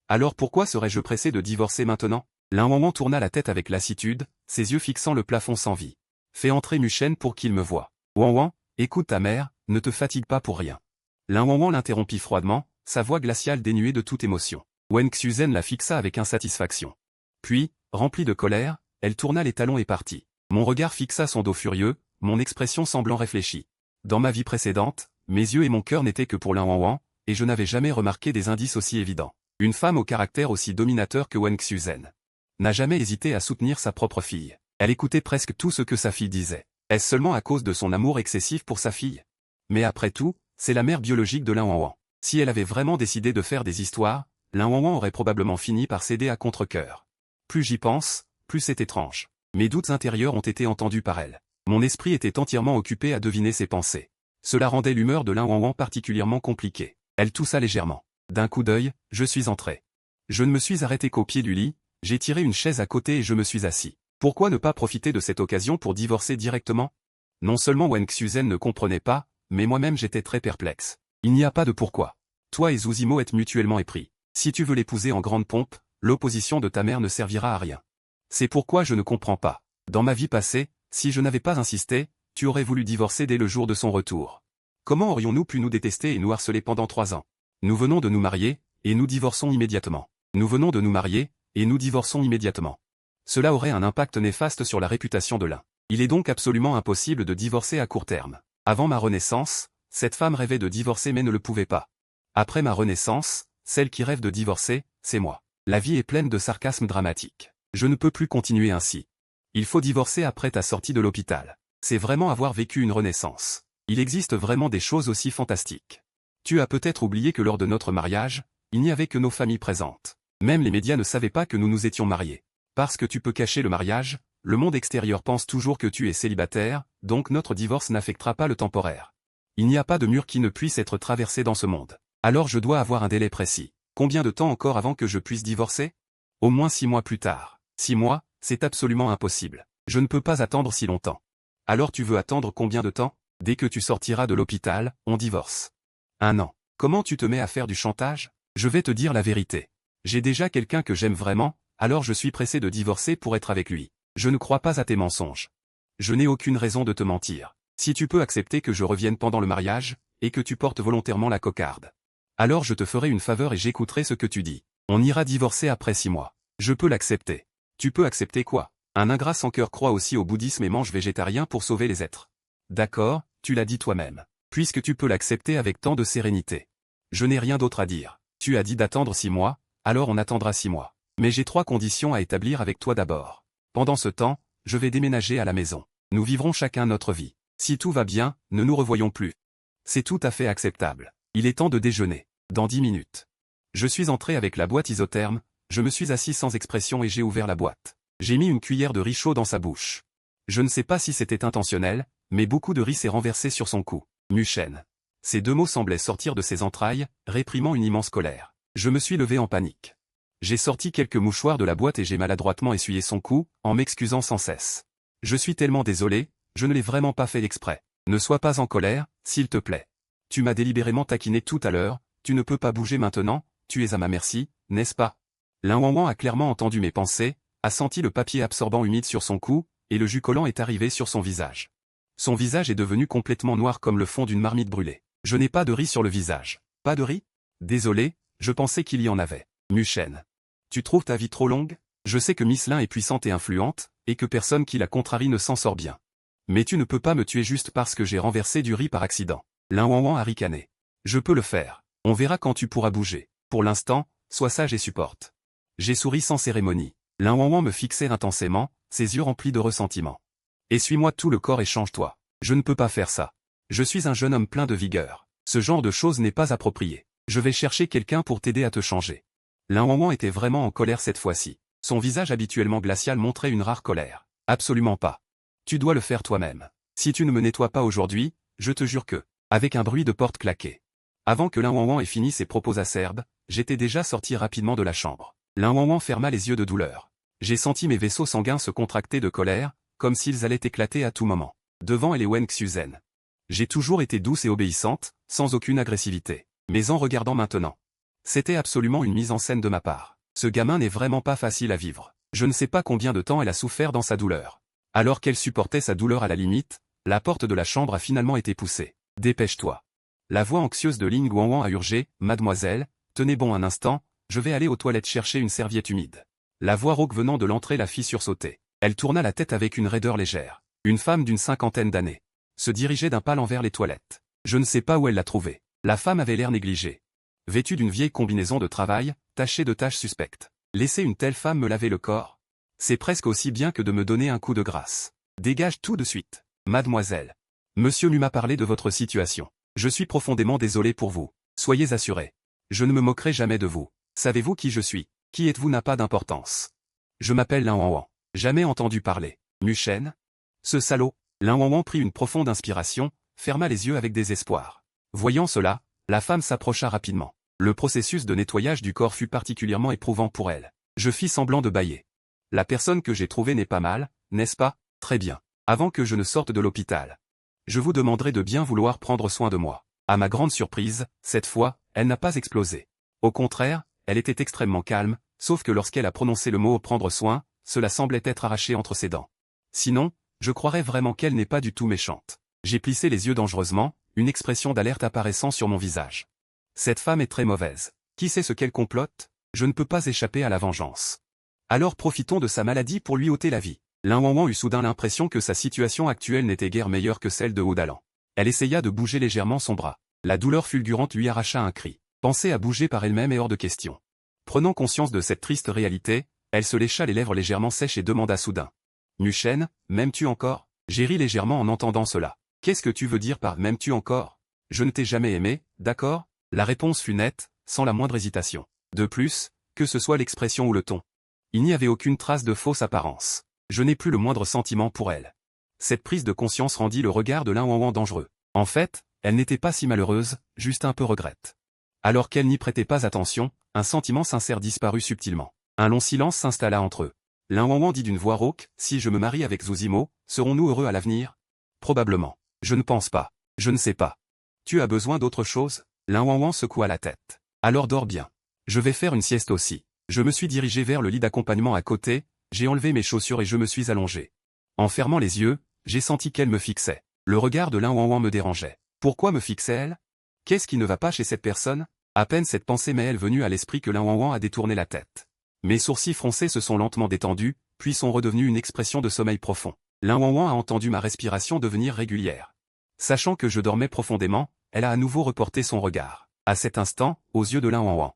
Alors pourquoi serais-je pressé de divorcer maintenant? Lin Wanwan tourna la tête avec lassitude, ses yeux fixant le plafond sans vie. Fais entrer Muchen pour qu'il me voie. Wanwan, écoute ta mère, ne te fatigue pas pour rien. Lin Wanwan l'interrompit froidement, sa voix glaciale dénuée de toute émotion. Wen Xuzen la fixa avec insatisfaction. Puis, remplie de colère, elle tourna les talons et partit. Mon regard fixa son dos furieux, mon expression semblant réfléchie. Dans ma vie précédente, mes yeux et mon cœur n'étaient que pour Lin Wanwan, et je n'avais jamais remarqué des indices aussi évidents. Une femme au caractère aussi dominateur que Wen Xuzen n'a jamais hésité à soutenir sa propre fille. Elle écoutait presque tout ce que sa fille disait. Est-ce seulement à cause de son amour excessif pour sa fille? Mais après tout, c'est la mère biologique de Lin Wanwan. Si elle avait vraiment décidé de faire des histoires, Lin Wanwan aurait probablement fini par céder à contre-cœur. Plus j'y pense, plus c'est étrange. Mes doutes intérieurs ont été entendus par elle. Mon esprit était entièrement occupé à deviner ses pensées. Cela rendait l'humeur de Lin Wanwan particulièrement compliquée. Elle toussa légèrement. D'un coup d'œil, je suis entré. Je ne me suis arrêté qu'au pied du lit, j'ai tiré une chaise à côté et je me suis assis. Pourquoi ne pas profiter de cette occasion pour divorcer directement? Non seulement Wen Xuzen ne comprenait pas, mais moi-même j'étais très perplexe. Il n'y a pas de pourquoi. Toi et Zozimo êtes mutuellement épris. Si tu veux l'épouser en grande pompe, l'opposition de ta mère ne servira à rien. C'est pourquoi je ne comprends pas. Dans ma vie passée, si je n'avais pas insisté, tu aurais voulu divorcer dès le jour de son retour. Comment aurions-nous pu nous détester et nous harceler pendant 3 ans? Nous venons de nous marier, et nous divorçons immédiatement. Nous venons de nous marier, et nous divorçons immédiatement. Cela aurait un impact néfaste sur la réputation de l'un. Il est donc absolument impossible de divorcer à court terme. Avant ma renaissance, cette femme rêvait de divorcer mais ne le pouvait pas. Après ma renaissance, celle qui rêve de divorcer, c'est moi. La vie est pleine de sarcasme dramatique. Je ne peux plus continuer ainsi. Il faut divorcer après ta sortie de l'hôpital. C'est vraiment avoir vécu une renaissance. Il existe vraiment des choses aussi fantastiques. Tu as peut-être oublié que lors de notre mariage, il n'y avait que nos familles présentes. Même les médias ne savaient pas que nous nous étions mariés. Parce que tu peux cacher le mariage, le monde extérieur pense toujours que tu es célibataire, donc notre divorce n'affectera pas le temporaire. Il n'y a pas de mur qui ne puisse être traversé dans ce monde. Alors je dois avoir un délai précis. Combien de temps encore avant que je puisse divorcer? Au moins 6 mois plus tard. 6 mois, c'est absolument impossible. Je ne peux pas attendre si longtemps. Alors tu veux attendre combien de temps? Dès que tu sortiras de l'hôpital, on divorce. 1 an. Comment tu te mets à faire du chantage? Je vais te dire la vérité. J'ai déjà quelqu'un que j'aime vraiment, alors je suis pressé de divorcer pour être avec lui. Je ne crois pas à tes mensonges. Je n'ai aucune raison de te mentir. Si tu peux accepter que je revienne pendant le mariage, et que tu portes volontairement la cocarde. Alors je te ferai une faveur et j'écouterai ce que tu dis. On ira divorcer après 6 mois. Je peux l'accepter. Tu peux accepter quoi? Un ingrat sans cœur croit aussi au bouddhisme et mange végétarien pour sauver les êtres. D'accord, tu l'as dit toi-même. Puisque tu peux l'accepter avec tant de sérénité. Je n'ai rien d'autre à dire. Tu as dit d'attendre 6 mois, alors on attendra 6 mois. Mais j'ai 3 conditions à établir avec toi d'abord. Pendant ce temps, je vais déménager à la maison. Nous vivrons chacun notre vie. Si tout va bien, ne nous revoyons plus. C'est tout à fait acceptable. Il est temps de déjeuner. Dans 10 minutes. Je suis entré avec la boîte isotherme, je me suis assis sans expression et j'ai ouvert la boîte. J'ai mis une cuillère de riz chaud dans sa bouche. Je ne sais pas si c'était intentionnel, mais beaucoup de riz s'est renversé sur son cou. Muchen. Ces 2 mots semblaient sortir de ses entrailles, réprimant une immense colère. Je me suis levé en panique. J'ai sorti quelques mouchoirs de la boîte et j'ai maladroitement essuyé son cou, en m'excusant sans cesse. Je suis tellement désolé, je ne l'ai vraiment pas fait exprès. Ne sois pas en colère, s'il te plaît. Tu m'as délibérément taquiné tout à l'heure, tu ne peux pas bouger maintenant, tu es à ma merci, n'est-ce pas? Lin Wanwan a clairement entendu mes pensées, a senti le papier absorbant humide sur son cou, et le jus collant est arrivé sur son visage. Son visage est devenu complètement noir comme le fond d'une marmite brûlée. Je n'ai pas de riz sur le visage. Pas de riz? Désolé, je pensais qu'il y en avait. Muchen. Tu trouves ta vie trop longue? Je sais que Miss Lin est puissante et influente, et que personne qui la contrarie ne s'en sort bien. Mais tu ne peux pas me tuer juste parce que j'ai renversé du riz par accident. Lin Wanwan a ricané. Je peux le faire. On verra quand tu pourras bouger. Pour l'instant, sois sage et supporte. J'ai souri sans cérémonie. Lin Wang me fixait intensément, ses yeux remplis de ressentiment. Essuie-moi tout le corps et change-toi. Je ne peux pas faire ça. Je suis un jeune homme plein de vigueur. Ce genre de choses n'est pas approprié. Je vais chercher quelqu'un pour t'aider à te changer. Lin Wang était vraiment en colère cette fois-ci. Son visage habituellement glacial montrait une rare colère. Absolument pas. Tu dois le faire toi-même. Si tu ne me nettoies pas aujourd'hui, je te jure que... Avec un bruit de porte claquée. Avant que Lin Wang ait fini ses propos acerbes, j'étais déjà sorti rapidement de la chambre. Lin Wang ferma les yeux de douleur. J'ai senti mes vaisseaux sanguins se contracter de colère, comme s'ils allaient éclater à tout moment. Devant elle et Wen Xuzen. J'ai toujours été douce et obéissante, sans aucune agressivité. Mais en regardant maintenant. C'était absolument une mise en scène de ma part. Ce gamin n'est vraiment pas facile à vivre. Je ne sais pas combien de temps elle a souffert dans sa douleur. Alors qu'elle supportait sa douleur à la limite, la porte de la chambre a finalement été poussée. Dépêche-toi. La voix anxieuse de Ling Guangwan a urgé, mademoiselle, tenez bon un instant, je vais aller aux toilettes chercher une serviette humide. La voix rauque venant de l'entrée la fit sursauter. Elle tourna la tête avec une raideur légère. Une femme d'une cinquantaine d'années. Se dirigeait d'un pas vers les toilettes. Je ne sais pas où elle l'a trouvée. La femme avait l'air négligée. Vêtue d'une vieille combinaison de travail, tachée de taches suspectes. Laisser une telle femme me laver le corps? C'est presque aussi bien que de me donner un coup de grâce. Dégage tout de suite. Mademoiselle. Monsieur lui m'a parlé de votre situation. Je suis profondément désolé pour vous. Soyez assurés. Je ne me moquerai jamais de vous. Savez-vous qui je suis? Qui êtes-vous n'a pas d'importance. Je m'appelle Lin Wang. Jamais entendu parler. Mushen? Ce salaud. Lin Wang prit une profonde inspiration, ferma les yeux avec désespoir. Voyant cela, la femme s'approcha rapidement. Le processus de nettoyage du corps fut particulièrement éprouvant pour elle. Je fis semblant de bâiller. La personne que j'ai trouvée n'est pas mal, n'est-ce pas? Très bien. Avant que je ne sorte de l'hôpital. Je vous demanderai de bien vouloir prendre soin de moi. À ma grande surprise, cette fois, elle n'a pas explosé. Au contraire, elle était extrêmement calme, sauf que lorsqu'elle a prononcé le mot « prendre soin », cela semblait être arraché entre ses dents. Sinon, je croirais vraiment qu'elle n'est pas du tout méchante. J'ai plissé les yeux dangereusement, une expression d'alerte apparaissant sur mon visage. Cette femme est très mauvaise. Qui sait ce qu'elle complote? Je ne peux pas échapper à la vengeance. Alors profitons de sa maladie pour lui ôter la vie. Lin Wang eut soudain l'impression que sa situation actuelle n'était guère meilleure que celle de Odalan. Elle essaya de bouger légèrement son bras. La douleur fulgurante lui arracha un cri. Penser à bouger par elle-même est hors de question. Prenant conscience de cette triste réalité, elle se lécha les lèvres légèrement sèches et demanda soudain. Mushen, m'aimes-tu encore? J'ai ri légèrement en entendant cela. Qu'est-ce que tu veux dire par m'aimes-tu encore? Je ne t'ai jamais aimé, d'accord? La réponse fut nette, sans la moindre hésitation. De plus, que ce soit l'expression ou le ton. Il n'y avait aucune trace de fausse apparence. Je n'ai plus le moindre sentiment pour elle. Cette prise de conscience rendit le regard de Lin Wang dangereux. En fait, elle n'était pas si malheureuse, juste un peu regrette. Alors qu'elle n'y prêtait pas attention, un sentiment sincère disparut subtilement. Un long silence s'installa entre eux. Lin Wang dit d'une voix rauque, « Si je me marie avec Zuzimo, serons-nous heureux à l'avenir? » Probablement. Je ne pense pas. Je ne sais pas. Tu as besoin d'autre chose? Lin Wang secoua la tête. Alors dors bien. Je vais faire une sieste aussi. Je me suis dirigé vers le lit d'accompagnement à côté, j'ai enlevé mes chaussures et je me suis allongé. En fermant les yeux, j'ai senti qu'elle me fixait. Le regard de Lin Wang me dérangeait. Pourquoi me fixait-elle? Qu'est-ce qui ne va pas chez cette personne? À peine cette pensée m'est-elle venue à l'esprit que Lin Wang a détourné la tête. Mes sourcils froncés se sont lentement détendus, puis sont redevenus une expression de sommeil profond. Lin Wang a entendu ma respiration devenir régulière. Sachant que je dormais profondément, elle a à nouveau reporté son regard. À cet instant, aux yeux de Lin Wang.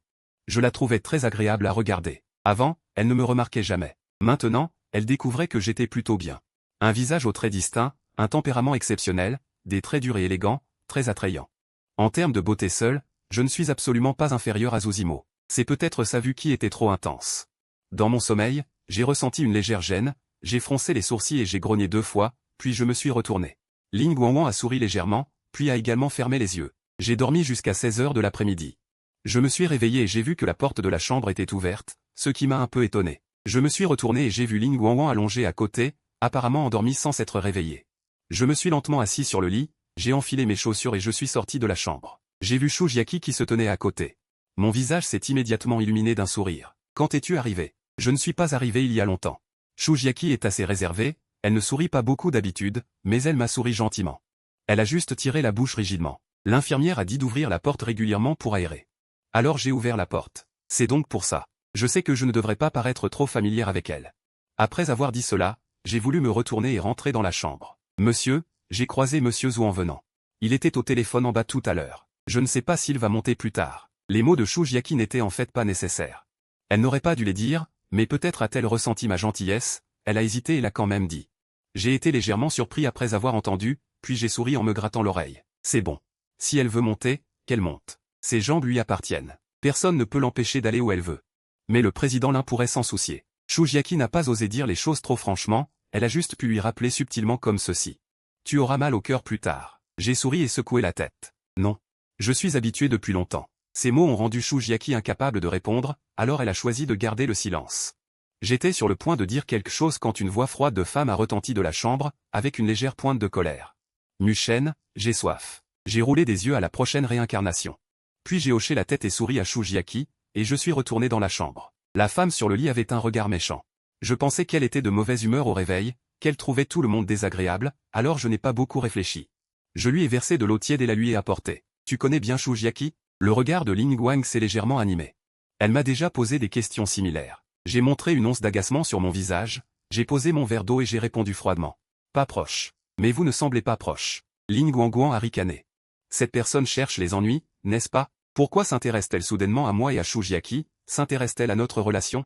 Je la trouvais très agréable à regarder. Avant, elle ne me remarquait jamais. Maintenant, elle découvrait que j'étais plutôt bien. Un visage aux traits distincts, un tempérament exceptionnel, des traits durs et élégants, très attrayants. En termes de beauté seule, je ne suis absolument pas inférieur à Zuzimo. C'est peut-être sa vue qui était trop intense. Dans mon sommeil, j'ai ressenti une légère gêne, j'ai froncé les sourcils et j'ai grogné 2 fois, puis je me suis retourné. Ling Guangwan a souri légèrement, puis a également fermé les yeux. J'ai dormi jusqu'à 16 heures de l'après-midi. Je me suis réveillé et j'ai vu que la porte de la chambre était ouverte, ce qui m'a un peu étonné. Je me suis retourné et j'ai vu Ling Guangwan allongé à côté, apparemment endormi sans s'être réveillé. Je me suis lentement assis sur le lit, j'ai enfilé mes chaussures et je suis sorti de la chambre. J'ai vu Shu Jiaqi qui se tenait à côté. Mon visage s'est immédiatement illuminé d'un sourire. Quand es-tu arrivé? Je ne suis pas arrivé il y a longtemps. Shu Jiaqi est assez réservée, elle ne sourit pas beaucoup d'habitude, mais elle m'a souri gentiment. Elle a juste tiré la bouche rigidement. L'infirmière a dit d'ouvrir la porte régulièrement pour aérer. Alors j'ai ouvert la porte. C'est donc pour ça. Je sais que je ne devrais pas paraître trop familière avec elle. Après avoir dit cela, j'ai voulu me retourner et rentrer dans la chambre. Monsieur, j'ai croisé Monsieur Zhou en venant. Il était au téléphone en bas tout à l'heure. Je ne sais pas s'il va monter plus tard. Les mots de Shu Jiaqi n'étaient en fait pas nécessaires. Elle n'aurait pas dû les dire, mais peut-être a-t-elle ressenti ma gentillesse, elle a hésité et l'a quand même dit. J'ai été légèrement surpris après avoir entendu, puis j'ai souri en me grattant l'oreille. C'est bon. Si elle veut monter, qu'elle monte. Ses jambes lui appartiennent. Personne ne peut l'empêcher d'aller où elle veut. Mais le président Lin pourrait s'en soucier. Shu Jiaqi n'a pas osé dire les choses trop franchement, elle a juste pu lui rappeler subtilement comme ceci. Tu auras mal au cœur plus tard. J'ai souri et secoué la tête. Non. Je suis habitué depuis longtemps. Ces mots ont rendu Shu Jiaqi incapable de répondre, alors elle a choisi de garder le silence. J'étais sur le point de dire quelque chose quand une voix froide de femme a retenti de la chambre, avec une légère pointe de colère. Mushen, j'ai soif. J'ai roulé des yeux à la prochaine réincarnation. Puis j'ai hoché la tête et souri à Shu Jiaqi, et je suis retourné dans la chambre. La femme sur le lit avait un regard méchant. Je pensais qu'elle était de mauvaise humeur au réveil, qu'elle trouvait tout le monde désagréable, alors je n'ai pas beaucoup réfléchi. Je lui ai versé de l'eau tiède et la lui ai apportée. Tu connais bien Shu Jiaqi? Le regard de Ling Wang s'est légèrement animé. Elle m'a déjà posé des questions similaires. J'ai montré une once d'agacement sur mon visage, j'ai posé mon verre d'eau et j'ai répondu froidement. Pas proche. Mais vous ne semblez pas proche. Ling Wang a ricané. Cette personne cherche les ennuis, n'est-ce pas? Pourquoi s'intéresse-t-elle soudainement à moi et à Shu Jiaqi? S'intéresse-t-elle à notre relation?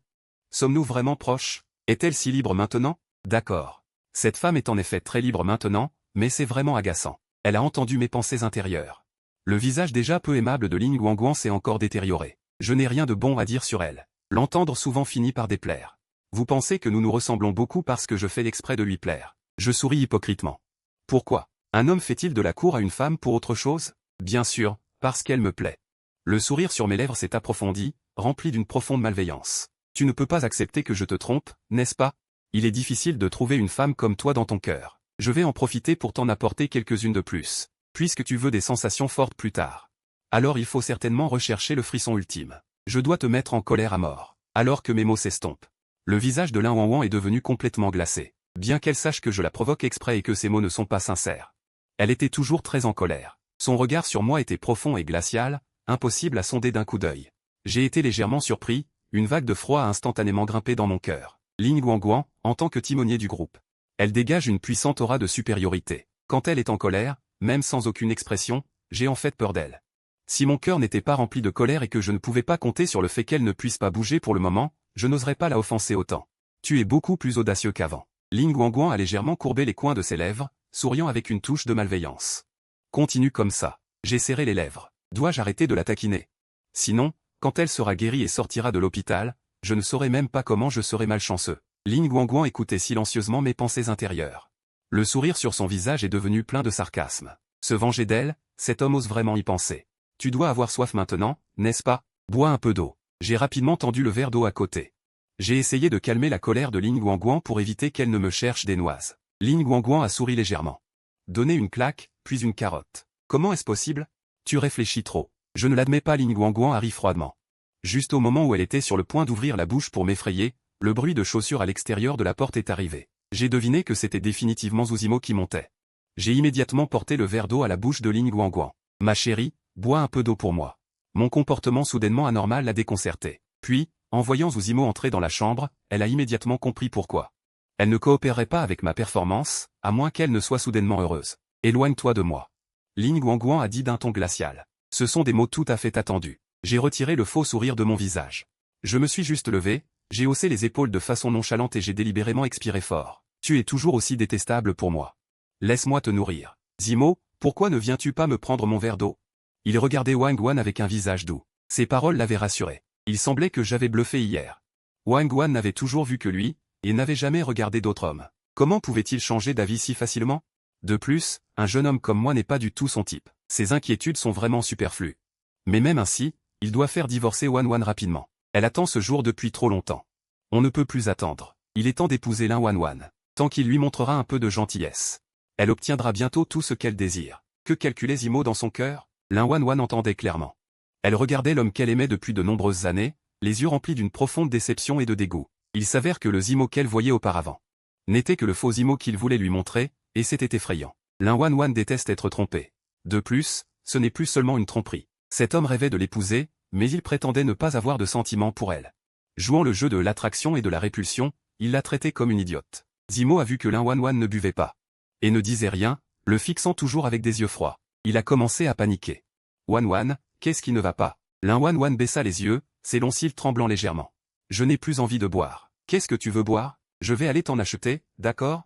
Sommes-nous vraiment proches? Est-elle si libre maintenant? D'accord. Cette femme est en effet très libre maintenant, mais c'est vraiment agaçant. Elle a entendu mes pensées intérieures. Le visage déjà peu aimable de Ling Wang s'est encore détérioré. Je n'ai rien de bon à dire sur elle. L'entendre souvent finit par déplaire. Vous pensez que nous nous ressemblons beaucoup parce que je fais l'exprès de lui plaire. Je souris hypocritement. Pourquoi? Un homme fait-il de la cour à une femme pour autre chose? Bien sûr, parce qu'elle me plaît. Le sourire sur mes lèvres s'est approfondi, rempli d'une profonde malveillance. Tu ne peux pas accepter que je te trompe, n'est-ce pas? Il est difficile de trouver une femme comme toi dans ton cœur. Je vais en profiter pour t'en apporter quelques-unes de plus, puisque tu veux des sensations fortes plus tard. Alors il faut certainement rechercher le frisson ultime. Je dois te mettre en colère à mort, alors que mes mots s'estompent. Le visage de Lin Wang est devenu complètement glacé, bien qu'elle sache que je la provoque exprès et que ses mots ne sont pas sincères. Elle était toujours très en colère. Son regard sur moi était profond et glacial, impossible à sonder d'un coup d'œil. J'ai été légèrement surpris, une vague de froid a instantanément grimpé dans mon cœur. Ling Wang, en tant que timonier du groupe. Elle dégage une puissante aura de supériorité. Quand elle est en colère, même sans aucune expression, j'ai en fait peur d'elle. Si mon cœur n'était pas rempli de colère et que je ne pouvais pas compter sur le fait qu'elle ne puisse pas bouger pour le moment, je n'oserais pas la offenser autant. Tu es beaucoup plus audacieux qu'avant. Ling Wang a légèrement courbé les coins de ses lèvres, souriant avec une touche de malveillance. Continue comme ça. J'ai serré les lèvres. Dois-je arrêter de la taquiner? Sinon, quand elle sera guérie et sortira de l'hôpital, je ne saurai même pas comment je serai malchanceux. Ling Wang écoutait silencieusement mes pensées intérieures. Le sourire sur son visage est devenu plein de sarcasme. Se venger d'elle, cet homme ose vraiment y penser. Tu dois avoir soif maintenant, n'est-ce pas? Bois un peu d'eau. J'ai rapidement tendu le verre d'eau à côté. J'ai essayé de calmer la colère de Ling Wang pour éviter qu'elle ne me cherche des noises. Ling Wang a souri légèrement. Donner une claque, puis une carotte. Comment est-ce possible? Tu réfléchis trop. Je ne l'admets pas. Ling Wang rit froidement. Juste au moment où elle était sur le point d'ouvrir la bouche pour m'effrayer, le bruit de chaussures à l'extérieur de la porte est arrivé. J'ai deviné que c'était définitivement Zuzimo qui montait. J'ai immédiatement porté le verre d'eau à la bouche de Ling Wang. Ma chérie, bois un peu d'eau pour moi. Mon comportement soudainement anormal l'a déconcertée. Puis, en voyant Zuzimo entrer dans la chambre, elle a immédiatement compris pourquoi. Elle ne coopérerait pas avec ma performance, à moins qu'elle ne soit soudainement heureuse. Éloigne-toi de moi. Ling Wang a dit d'un ton glacial. Ce sont des mots tout à fait attendus. J'ai retiré le faux sourire de mon visage. Je me suis juste levé, j'ai haussé les épaules de façon nonchalante et j'ai délibérément expiré fort. Tu es toujours aussi détestable pour moi. Laisse-moi te nourrir. Zimo, pourquoi ne viens-tu pas me prendre mon verre d'eau? Il regardait Wang Wan avec un visage doux. Ces paroles l'avaient rassuré. Il semblait que j'avais bluffé hier. Wang Wan n'avait toujours vu que lui, et n'avait jamais regardé d'autre homme. Comment pouvait-il changer d'avis si facilement? De plus, un jeune homme comme moi n'est pas du tout son type. Ses inquiétudes sont vraiment superflues. Mais même ainsi, il doit faire divorcer Wang Wan rapidement. Elle attend ce jour depuis trop longtemps. On ne peut plus attendre. Il est temps d'épouser Lin Wang. Tant qu'il lui montrera un peu de gentillesse. Elle obtiendra bientôt tout ce qu'elle désire. Que calculait Zimo dans son cœur? Lin Wang entendait clairement. Elle regardait l'homme qu'elle aimait depuis de nombreuses années, les yeux remplis d'une profonde déception et de dégoût. Il s'avère que le Zimo qu'elle voyait auparavant n'était que le faux Zimo qu'il voulait lui montrer, et c'était effrayant. Lin Wang déteste être trompé. De plus, ce n'est plus seulement une tromperie. Cet homme rêvait de l'épouser, mais il prétendait ne pas avoir de sentiments pour elle. Jouant le jeu de l'attraction et de la répulsion, il l'a traitée comme une idiote. Zimo a vu que Lin Wang ne buvait pas. Et ne disait rien, le fixant toujours avec des yeux froids. Il a commencé à paniquer. Wan Wan, qu'est-ce qui ne va pas? Lin Wan Wan baissa les yeux, ses longs cils tremblant légèrement. Je n'ai plus envie de boire. Qu'est-ce que tu veux boire? Je vais aller t'en acheter, d'accord?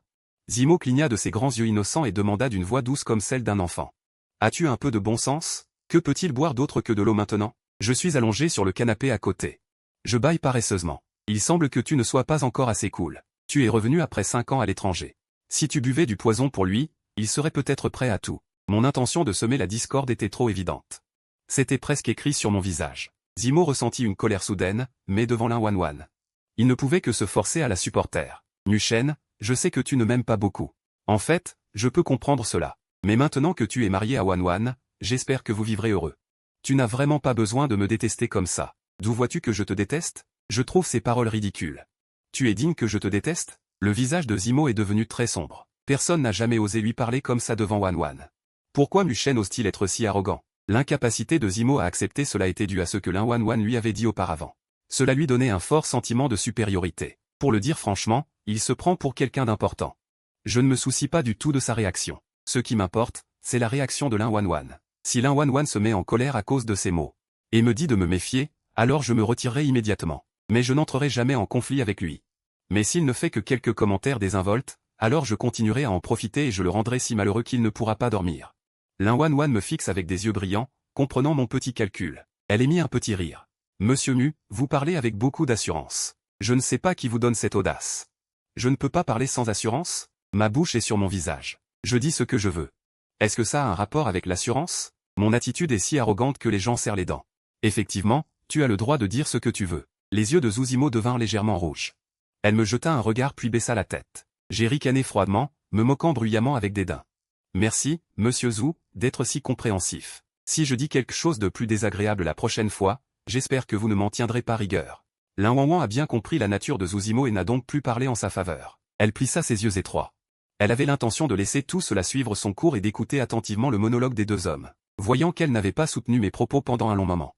Zimo cligna de ses grands yeux innocents et demanda d'une voix douce comme celle d'un enfant. As-tu un peu de bon sens? Que peut-il boire d'autre que de l'eau maintenant? Je suis allongé sur le canapé à côté. Je bâille paresseusement. Il semble que tu ne sois pas encore assez cool. Tu es revenu après 5 ans à l'étranger. Si tu buvais du poison pour lui, il serait peut-être prêt à tout. Mon intention de semer la discorde était trop évidente. C'était presque écrit sur mon visage. Zimo ressentit une colère soudaine, mais devant Lin Wan Wan. Il ne pouvait que se forcer à la supporter. Nuchen, je sais que tu ne m'aimes pas beaucoup. En fait, je peux comprendre cela. Mais maintenant que tu es marié à Wan Wan, j'espère que vous vivrez heureux. Tu n'as vraiment pas besoin de me détester comme ça. D'où vois-tu que je te déteste? Je trouve ces paroles ridicules. Tu es digne que je te déteste? Le visage de Zimo est devenu très sombre. Personne n'a jamais osé lui parler comme ça devant Wan Wan. Pourquoi Nuchen ose-t-il être si arrogant? L'incapacité de Zimo à accepter cela était due à ce que Lin Wan Wan lui avait dit auparavant. Cela lui donnait un fort sentiment de supériorité. Pour le dire franchement, il se prend pour quelqu'un d'important. Je ne me soucie pas du tout de sa réaction. Ce qui m'importe, c'est la réaction de Lin Wan Wan. Si Lin Wan Wan se met en colère à cause de ces mots, et me dit de me méfier, alors je me retirerai immédiatement. Mais je n'entrerai jamais en conflit avec lui. Mais s'il ne fait que quelques commentaires désinvoltes, alors je continuerai à en profiter et je le rendrai si malheureux qu'il ne pourra pas dormir. Lin Wan Wan me fixe avec des yeux brillants, comprenant mon petit calcul. Elle émit un petit rire. Monsieur Mu, vous parlez avec beaucoup d'assurance. Je ne sais pas qui vous donne cette audace. Je ne peux pas parler sans assurance? Ma bouche est sur mon visage. Je dis ce que je veux. Est-ce que ça a un rapport avec l'assurance? Mon attitude est si arrogante que les gens serrent les dents. Effectivement, tu as le droit de dire ce que tu veux. Les yeux de Zuzimo devinrent légèrement rouges. Elle me jeta un regard puis baissa la tête. J'ai ricané froidement, me moquant bruyamment avec dédain. Merci, monsieur Zhu, d'être si compréhensif. Si je dis quelque chose de plus désagréable la prochaine fois, j'espère que vous ne m'en tiendrez pas rigueur. Lin Wan Wan a bien compris la nature de Zuzimo et n'a donc plus parlé en sa faveur. Elle plissa ses yeux étroits. Elle avait l'intention de laisser tout cela suivre son cours et d'écouter attentivement le monologue des deux hommes. Voyant qu'elle n'avait pas soutenu mes propos pendant un long moment,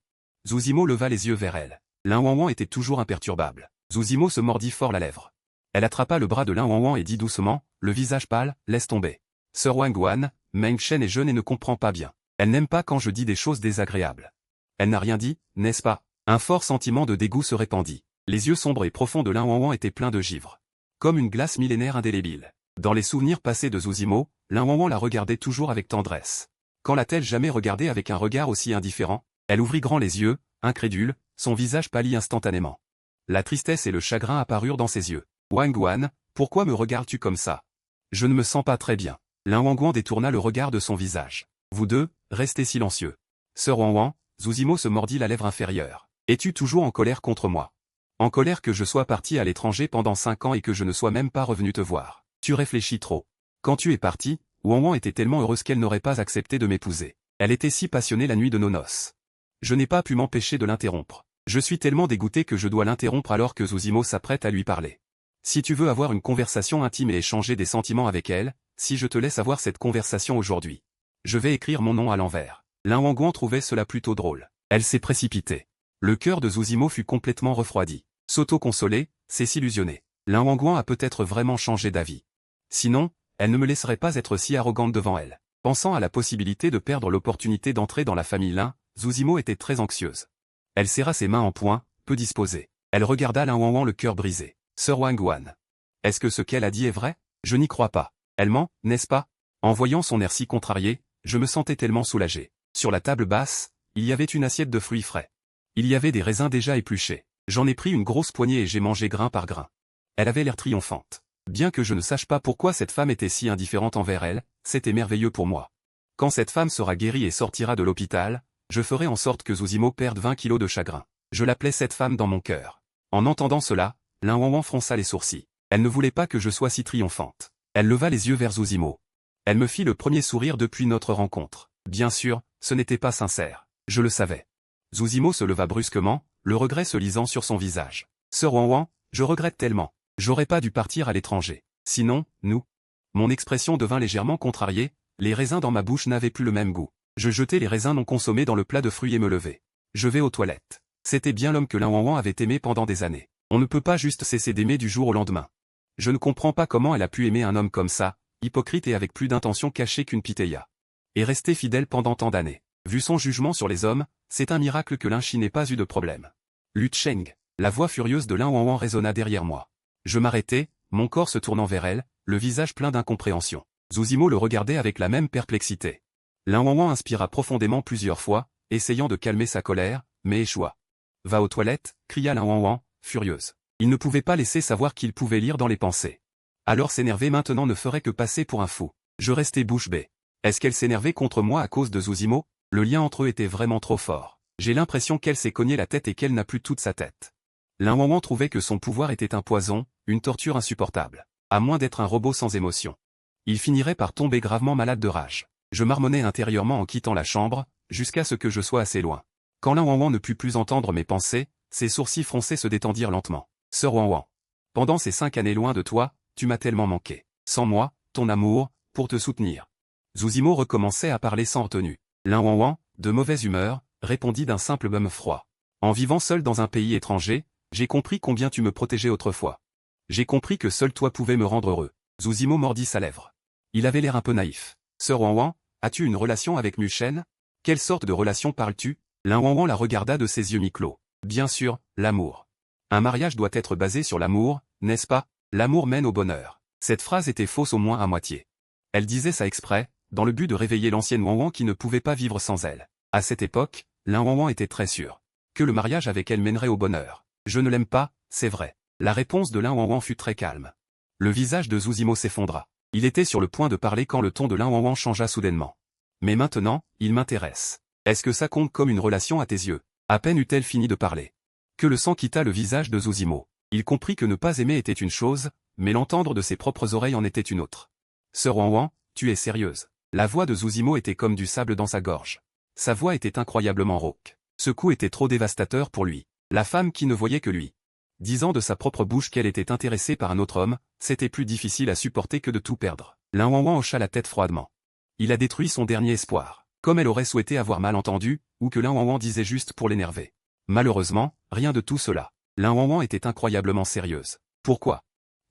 Zuzimo leva les yeux vers elle. Lin Wan Wan était toujours imperturbable. Zuzimo se mordit fort la lèvre. Elle attrapa le bras de Lin Wan Wan et dit doucement, le visage pâle, laisse tomber. Sœur Wang Wan, Meng Shen est jeune et ne comprend pas bien. Elle n'aime pas quand je dis des choses désagréables. Elle n'a rien dit, n'est-ce pas? Un fort sentiment de dégoût se répandit. Les yeux sombres et profonds de Lin Wan Wan étaient pleins de givre. Comme une glace millénaire indélébile. Dans les souvenirs passés de Zuzimo, Lin Wan Wan la regardait toujours avec tendresse. Quand l'a-t-elle jamais regardée avec un regard aussi indifférent? Elle ouvrit grand les yeux, incrédule, son visage pâlit instantanément. La tristesse et le chagrin apparurent dans ses yeux. Wang Wan, pourquoi me regardes-tu comme ça? Je ne me sens pas très bien. Lin Wan Wan détourna le regard de son visage. Vous deux, restez silencieux. Sœur Wan Wan, Zuzimo se mordit la lèvre inférieure. Es-tu toujours en colère contre moi? En colère que je sois parti à l'étranger pendant 5 ans et que je ne sois même pas revenu te voir. Tu réfléchis trop. Quand tu es parti, Wan Wan était tellement heureuse qu'elle n'aurait pas accepté de m'épouser. Elle était si passionnée la nuit de nos noces. Je n'ai pas pu m'empêcher de l'interrompre. Je suis tellement dégoûté que je dois l'interrompre alors que Zuzimo s'apprête à lui parler. Si tu veux avoir une conversation intime et échanger des sentiments avec elle, si je te laisse avoir cette conversation aujourd'hui, je vais écrire mon nom à l'envers. Lin Wan Wan trouvait cela plutôt drôle. Elle s'est précipitée. Le cœur de Zuzimo fut complètement refroidi. S'auto-consoler, c'est s'illusionner. Lin Wan Wan a peut-être vraiment changé d'avis. Sinon, elle ne me laisserait pas être si arrogante devant elle. Pensant à la possibilité de perdre l'opportunité d'entrer dans la famille Lin, Zuzimo était très anxieuse. Elle serra ses mains en poing, peu disposée. Elle regarda Lin Wan Wan le cœur brisé. Sœur Wang Wan. Est-ce que ce qu'elle a dit est vrai? Je n'y crois pas. Elle ment, n'est-ce pas? En voyant son air si contrarié, je me sentais tellement soulagé. Sur la table basse, il y avait une assiette de fruits frais. Il y avait des raisins déjà épluchés. J'en ai pris une grosse poignée et j'ai mangé grain par grain. Elle avait l'air triomphante. Bien que je ne sache pas pourquoi cette femme était si indifférente envers elle, c'était merveilleux pour moi. Quand cette femme sera guérie et sortira de l'hôpital, je ferai en sorte que Zuzimo perde 20 kilos de chagrin. Je l'appelais cette femme dans mon cœur. En entendant cela, Lin Wan Wan fronça les sourcils. Elle ne voulait pas que je sois si triomphante. Elle leva les yeux vers Zuzimo. Elle me fit le premier sourire depuis notre rencontre. Bien sûr, ce n'était pas sincère. Je le savais. Zuzimo se leva brusquement, le regret se lisant sur son visage. Sœur Wan Wan, je regrette tellement. J'aurais pas dû partir à l'étranger. Sinon, nous. Mon expression devint légèrement contrariée, les raisins dans ma bouche n'avaient plus le même goût. Je jetai les raisins non consommés dans le plat de fruits et me levai. Je vais aux toilettes. C'était bien l'homme que Lin Wan Wan avait aimé pendant des années. On ne peut pas juste cesser d'aimer du jour au lendemain. Je ne comprends pas comment elle a pu aimer un homme comme ça, hypocrite et avec plus d'intention cachée qu'une pitaya. Et rester fidèle pendant tant d'années. Vu son jugement sur les hommes, c'est un miracle que Lin Chi n'ait pas eu de problème. Lu Cheng, la voix furieuse de Lin Wanwan résonna derrière moi. Je m'arrêtai, mon corps se tournant vers elle, le visage plein d'incompréhension. Zhu Zimo le regardait avec la même perplexité. Lin Wanwan inspira profondément plusieurs fois, essayant de calmer sa colère, mais échoua. « Va aux toilettes » cria Lin Wanwan, furieuse. Il ne pouvait pas laisser savoir qu'il pouvait lire dans les pensées. Alors s'énerver maintenant ne ferait que passer pour un fou. Je restais bouche bée. Est-ce qu'elle s'énervait contre moi à cause de Zhu Zimo? Le lien entre eux était vraiment trop fort. J'ai l'impression qu'elle s'est cogné la tête et qu'elle n'a plus toute sa tête. Lin Wanwan trouvait que son pouvoir était un poison, une torture insupportable. À moins d'être un robot sans émotion. Il finirait par tomber gravement malade de rage. Je marmonnais intérieurement en quittant la chambre, jusqu'à ce que je sois assez loin. Quand Lin Wanwan ne put plus entendre mes pensées, ses sourcils froncés se détendirent lentement. Sœur Wanwan. Pendant ces 5 années loin de toi, tu m'as tellement manqué. Sans moi, ton amour, pour te soutenir. Zhu Zimo recommençait à parler sans retenue. Lin Wanwan, de mauvaise humeur, répondit d'un simple baume froid. En vivant seul dans un pays étranger, j'ai compris combien tu me protégeais autrefois. J'ai compris que seul toi pouvais me rendre heureux. Zhu Zimo mordit sa lèvre. Il avait l'air un peu naïf. Sœur Wanwan, as-tu une relation avec Mu Shen? Quelle sorte de relation parles-tu? Lin Wanwan la regarda de ses yeux mi-clos. Bien sûr, l'amour. Un mariage doit être basé sur l'amour, n'est-ce pas? L'amour mène au bonheur. Cette phrase était fausse au moins à moitié. Elle disait ça exprès, dans le but de réveiller l'ancienne Wanwan qui ne pouvait pas vivre sans elle. À cette époque, Lin Wanwan était très sûr que le mariage avec elle mènerait au bonheur. Je ne l'aime pas, c'est vrai. La réponse de Lin Wanwan fut très calme. Le visage de Zhu Zimo s'effondra. Il était sur le point de parler quand le ton de Lin Wanwan changea soudainement. Mais maintenant, il m'intéresse. Est-ce que ça compte comme une relation à tes yeux? À peine eut-elle fini de parler que le sang quitta le visage de Zhu Zimo. Il comprit que ne pas aimer était une chose, mais l'entendre de ses propres oreilles en était une autre. Sœur Wanwan, tu es sérieuse? La voix de Zhu Zimo était comme du sable dans sa gorge. Sa voix était incroyablement rauque. Ce coup était trop dévastateur pour lui. La femme qui ne voyait que lui. Disant de sa propre bouche qu'elle était intéressée par un autre homme, c'était plus difficile à supporter que de tout perdre. Lin Wanwan hocha la tête froidement. Il a détruit son dernier espoir. Comme elle aurait souhaité avoir mal entendu, ou que Lin Wanwan disait juste pour l'énerver. Malheureusement, rien de tout cela. Lin Wanwan était incroyablement sérieuse. Pourquoi?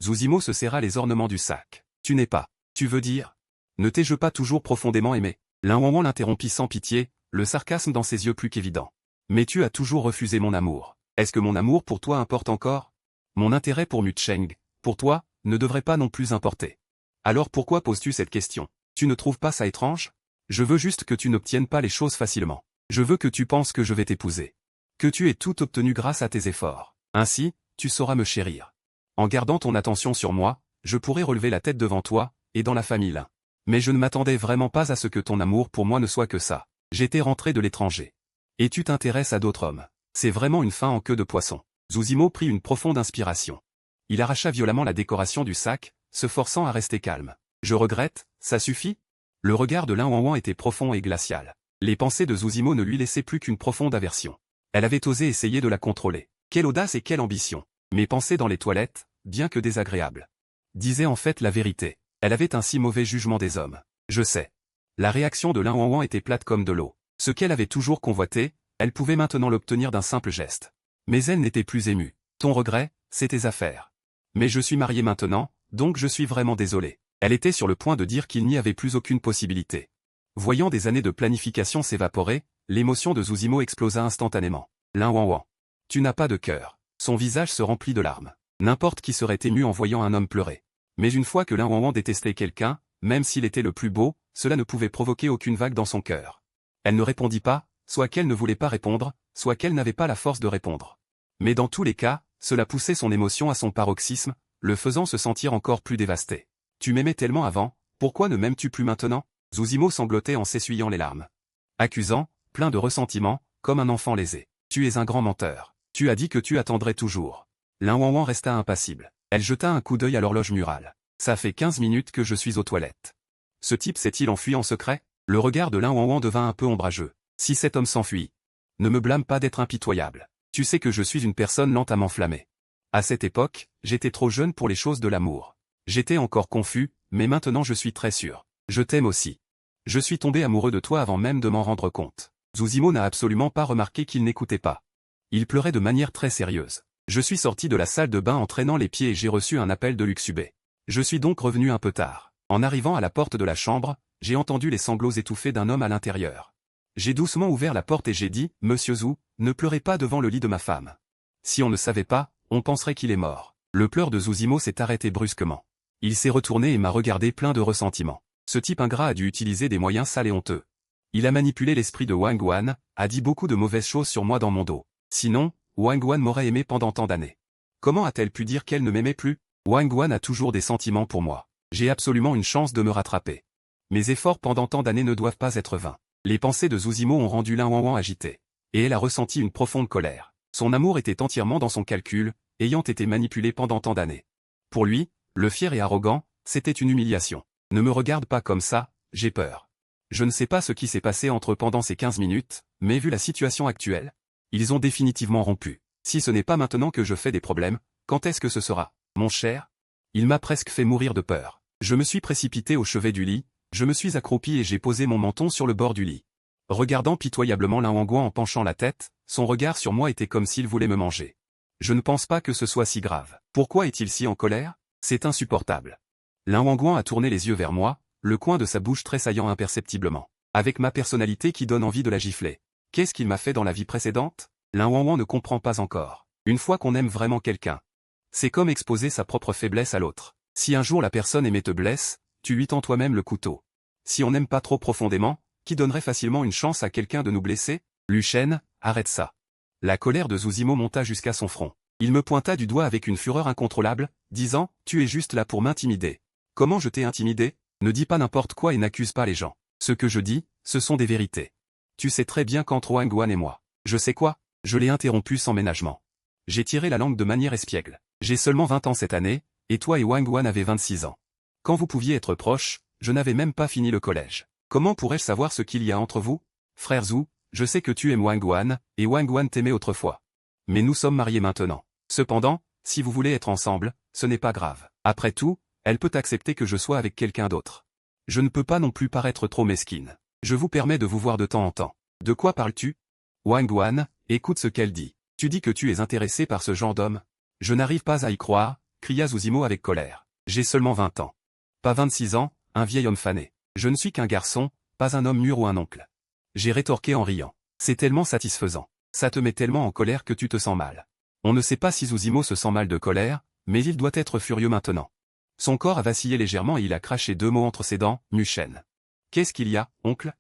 Zhu Zimo se serra les ornements du sac. Tu n'es pas. Tu veux dire? Ne t'ai-je pas toujours profondément aimé? Lin Wanwan l'interrompit sans pitié, le sarcasme dans ses yeux plus qu'évident. Mais tu as toujours refusé mon amour. Est-ce que mon amour pour toi importe encore? Mon intérêt pour Mu Cheng, pour toi, ne devrait pas non plus importer. Alors pourquoi poses-tu cette question? Tu ne trouves pas ça étrange? Je veux juste que tu n'obtiennes pas les choses facilement. Je veux que tu penses que je vais t'épouser. Que tu aies tout obtenu grâce à tes efforts. Ainsi, tu sauras me chérir. En gardant ton attention sur moi, je pourrai relever la tête devant toi, et dans la famille Lin. Mais je ne m'attendais vraiment pas à ce que ton amour pour moi ne soit que ça. J'étais rentré de l'étranger. Et tu t'intéresses à d'autres hommes. C'est vraiment une fin en queue de poisson. Zhu Zimo prit une profonde inspiration. Il arracha violemment la décoration du sac, se forçant à rester calme. Je regrette, ça suffit? Le regard de Lin Wanwan était profond et glacial. Les pensées de Zhu Zimo ne lui laissaient plus qu'une profonde aversion. Elle avait osé essayer de la contrôler. Quelle audace et quelle ambition. Mes pensées dans les toilettes, bien que désagréables, disaient en fait la vérité. Elle avait un si mauvais jugement des hommes. Je sais. La réaction de Lin Wanwan était plate comme de l'eau. Ce qu'elle avait toujours convoité, elle pouvait maintenant l'obtenir d'un simple geste. Mais elle n'était plus émue. Ton regret, c'est tes affaires. Mais je suis mariée maintenant, donc je suis vraiment désolée. Elle était sur le point de dire qu'il n'y avait plus aucune possibilité. Voyant des années de planification s'évaporer, l'émotion de Zhu Zimo explosa instantanément. Lin Wanwan. Tu n'as pas de cœur. Son visage se remplit de larmes. N'importe qui serait ému en voyant un homme pleurer. Mais une fois que Lin Wanwan détestait quelqu'un, même s'il était le plus beau, cela ne pouvait provoquer aucune vague dans son cœur. Elle ne répondit pas, soit qu'elle ne voulait pas répondre, soit qu'elle n'avait pas la force de répondre. Mais dans tous les cas, cela poussait son émotion à son paroxysme, le faisant se sentir encore plus dévasté. Tu m'aimais tellement avant, pourquoi ne m'aimes-tu plus maintenant? Zhu Zimo sanglotait en s'essuyant les larmes. Accusant, plein de ressentiment, comme un enfant lésé. Tu es un grand menteur. Tu as dit que tu attendrais toujours. Lin Wanwan resta impassible. Elle jeta un coup d'œil à l'horloge murale. Ça fait 15 minutes que je suis aux toilettes. Ce type s'est-il enfui en secret? Le regard de Lin Wanwan devint un peu ombrageux. Si cet homme s'enfuit, ne me blâme pas d'être impitoyable. Tu sais que je suis une personne lente à m'enflammer. À cette époque, j'étais trop jeune pour les choses de l'amour. J'étais encore confus, mais maintenant je suis très sûr. Je t'aime aussi. Je suis tombé amoureux de toi avant même de m'en rendre compte. Zhu Zimo n'a absolument pas remarqué qu'il n'écoutait pas. Il pleurait de manière très sérieuse. Je suis sorti de la salle de bain en traînant les pieds et j'ai reçu un appel de Luxube. Je suis donc revenu un peu tard. En arrivant à la porte de la chambre, j'ai entendu les sanglots étouffés d'un homme à l'intérieur. J'ai doucement ouvert la porte et j'ai dit, Monsieur Zhu, ne pleurez pas devant le lit de ma femme. Si on ne savait pas, on penserait qu'il est mort. Le pleur de Zhu Zimo s'est arrêté brusquement. Il s'est retourné et m'a regardé plein de ressentiment. Ce type ingrat a dû utiliser des moyens sales et honteux. Il a manipulé l'esprit de Wang Guan, a dit beaucoup de mauvaises choses sur moi dans mon dos. Sinon, Wang Guan m'aurait aimé pendant tant d'années. Comment a-t-elle pu dire qu'elle ne m'aimait plus? Wang Guan a toujours des sentiments pour moi. J'ai absolument une chance de me rattraper. Mes efforts pendant tant d'années ne doivent pas être vains. Les pensées de Zhu Zimo ont rendu Lin Wangwan agité. Et elle a ressenti une profonde colère. Son amour était entièrement dans son calcul, ayant été manipulé pendant tant d'années. Pour lui, le fier et arrogant, c'était une humiliation. Ne me regarde pas comme ça, j'ai peur. Je ne sais pas ce qui s'est passé entre eux pendant ces 15 minutes, mais vu la situation actuelle, ils ont définitivement rompu. Si ce n'est pas maintenant que je fais des problèmes, quand est-ce que ce sera, mon cher? Il m'a presque fait mourir de peur. Je me suis précipité au chevet du lit, je me suis accroupi et j'ai posé mon menton sur le bord du lit. Regardant pitoyablement Lin Wangwan en penchant la tête, son regard sur moi était comme s'il voulait me manger. Je ne pense pas que ce soit si grave. Pourquoi est-il si en colère? C'est insupportable. Lin Wangwan a tourné les yeux vers moi, le coin de sa bouche tressaillant imperceptiblement. Avec ma personnalité qui donne envie de la gifler. Qu'est-ce qu'il m'a fait dans la vie précédente? Lin Wangwan ne comprend pas encore. Une fois qu'on aime vraiment quelqu'un, c'est comme exposer sa propre faiblesse à l'autre. Si un jour la personne aimée te blesse, tu lui tends toi-même le couteau. Si on n'aime pas trop profondément, qui donnerait facilement une chance à quelqu'un de nous blesser? Lu Shen, arrête ça. La colère de Zhu Zimo monta jusqu'à son front. Il me pointa du doigt avec une fureur incontrôlable, disant, tu es juste là pour m'intimider. Comment je t'ai intimidé? Ne dis pas n'importe quoi et n'accuse pas les gens. Ce que je dis, ce sont des vérités. Tu sais très bien qu'entre Wang Guan et moi. Je sais quoi? Je l'ai interrompu sans ménagement. J'ai tiré la langue de manière espiègle. J'ai seulement 20 ans cette année, et toi et Wang Guan avez 26 ans. Quand vous pouviez être proches, je n'avais même pas fini le collège. Comment pourrais-je savoir ce qu'il y a entre vous? Frère Zhu, je sais que tu aimes Wang Guan, et Wang Guan t'aimait autrefois. Mais nous sommes mariés maintenant. Cependant, si vous voulez être ensemble, ce n'est pas grave. Après tout, elle peut accepter que je sois avec quelqu'un d'autre. Je ne peux pas non plus paraître trop mesquine. Je vous permets de vous voir de temps en temps. De quoi parles-tu? Wang Guan, écoute ce qu'elle dit. Tu dis que tu es intéressé par ce genre d'homme? Je n'arrive pas à y croire, cria Zhu Zimo avec colère. J'ai seulement 20 ans. Pas 26 ans, un vieil homme fané. Je ne suis qu'un garçon, pas un homme mûr ou un oncle. J'ai rétorqué en riant. C'est tellement satisfaisant. Ça te met tellement en colère que tu te sens mal. On ne sait pas si Zhu Zimo se sent mal de colère, mais il doit être furieux maintenant. Son corps a vacillé légèrement et il a craché 2 mots entre ses dents, Mu Shen. Qu'est-ce qu'il y a, oncle?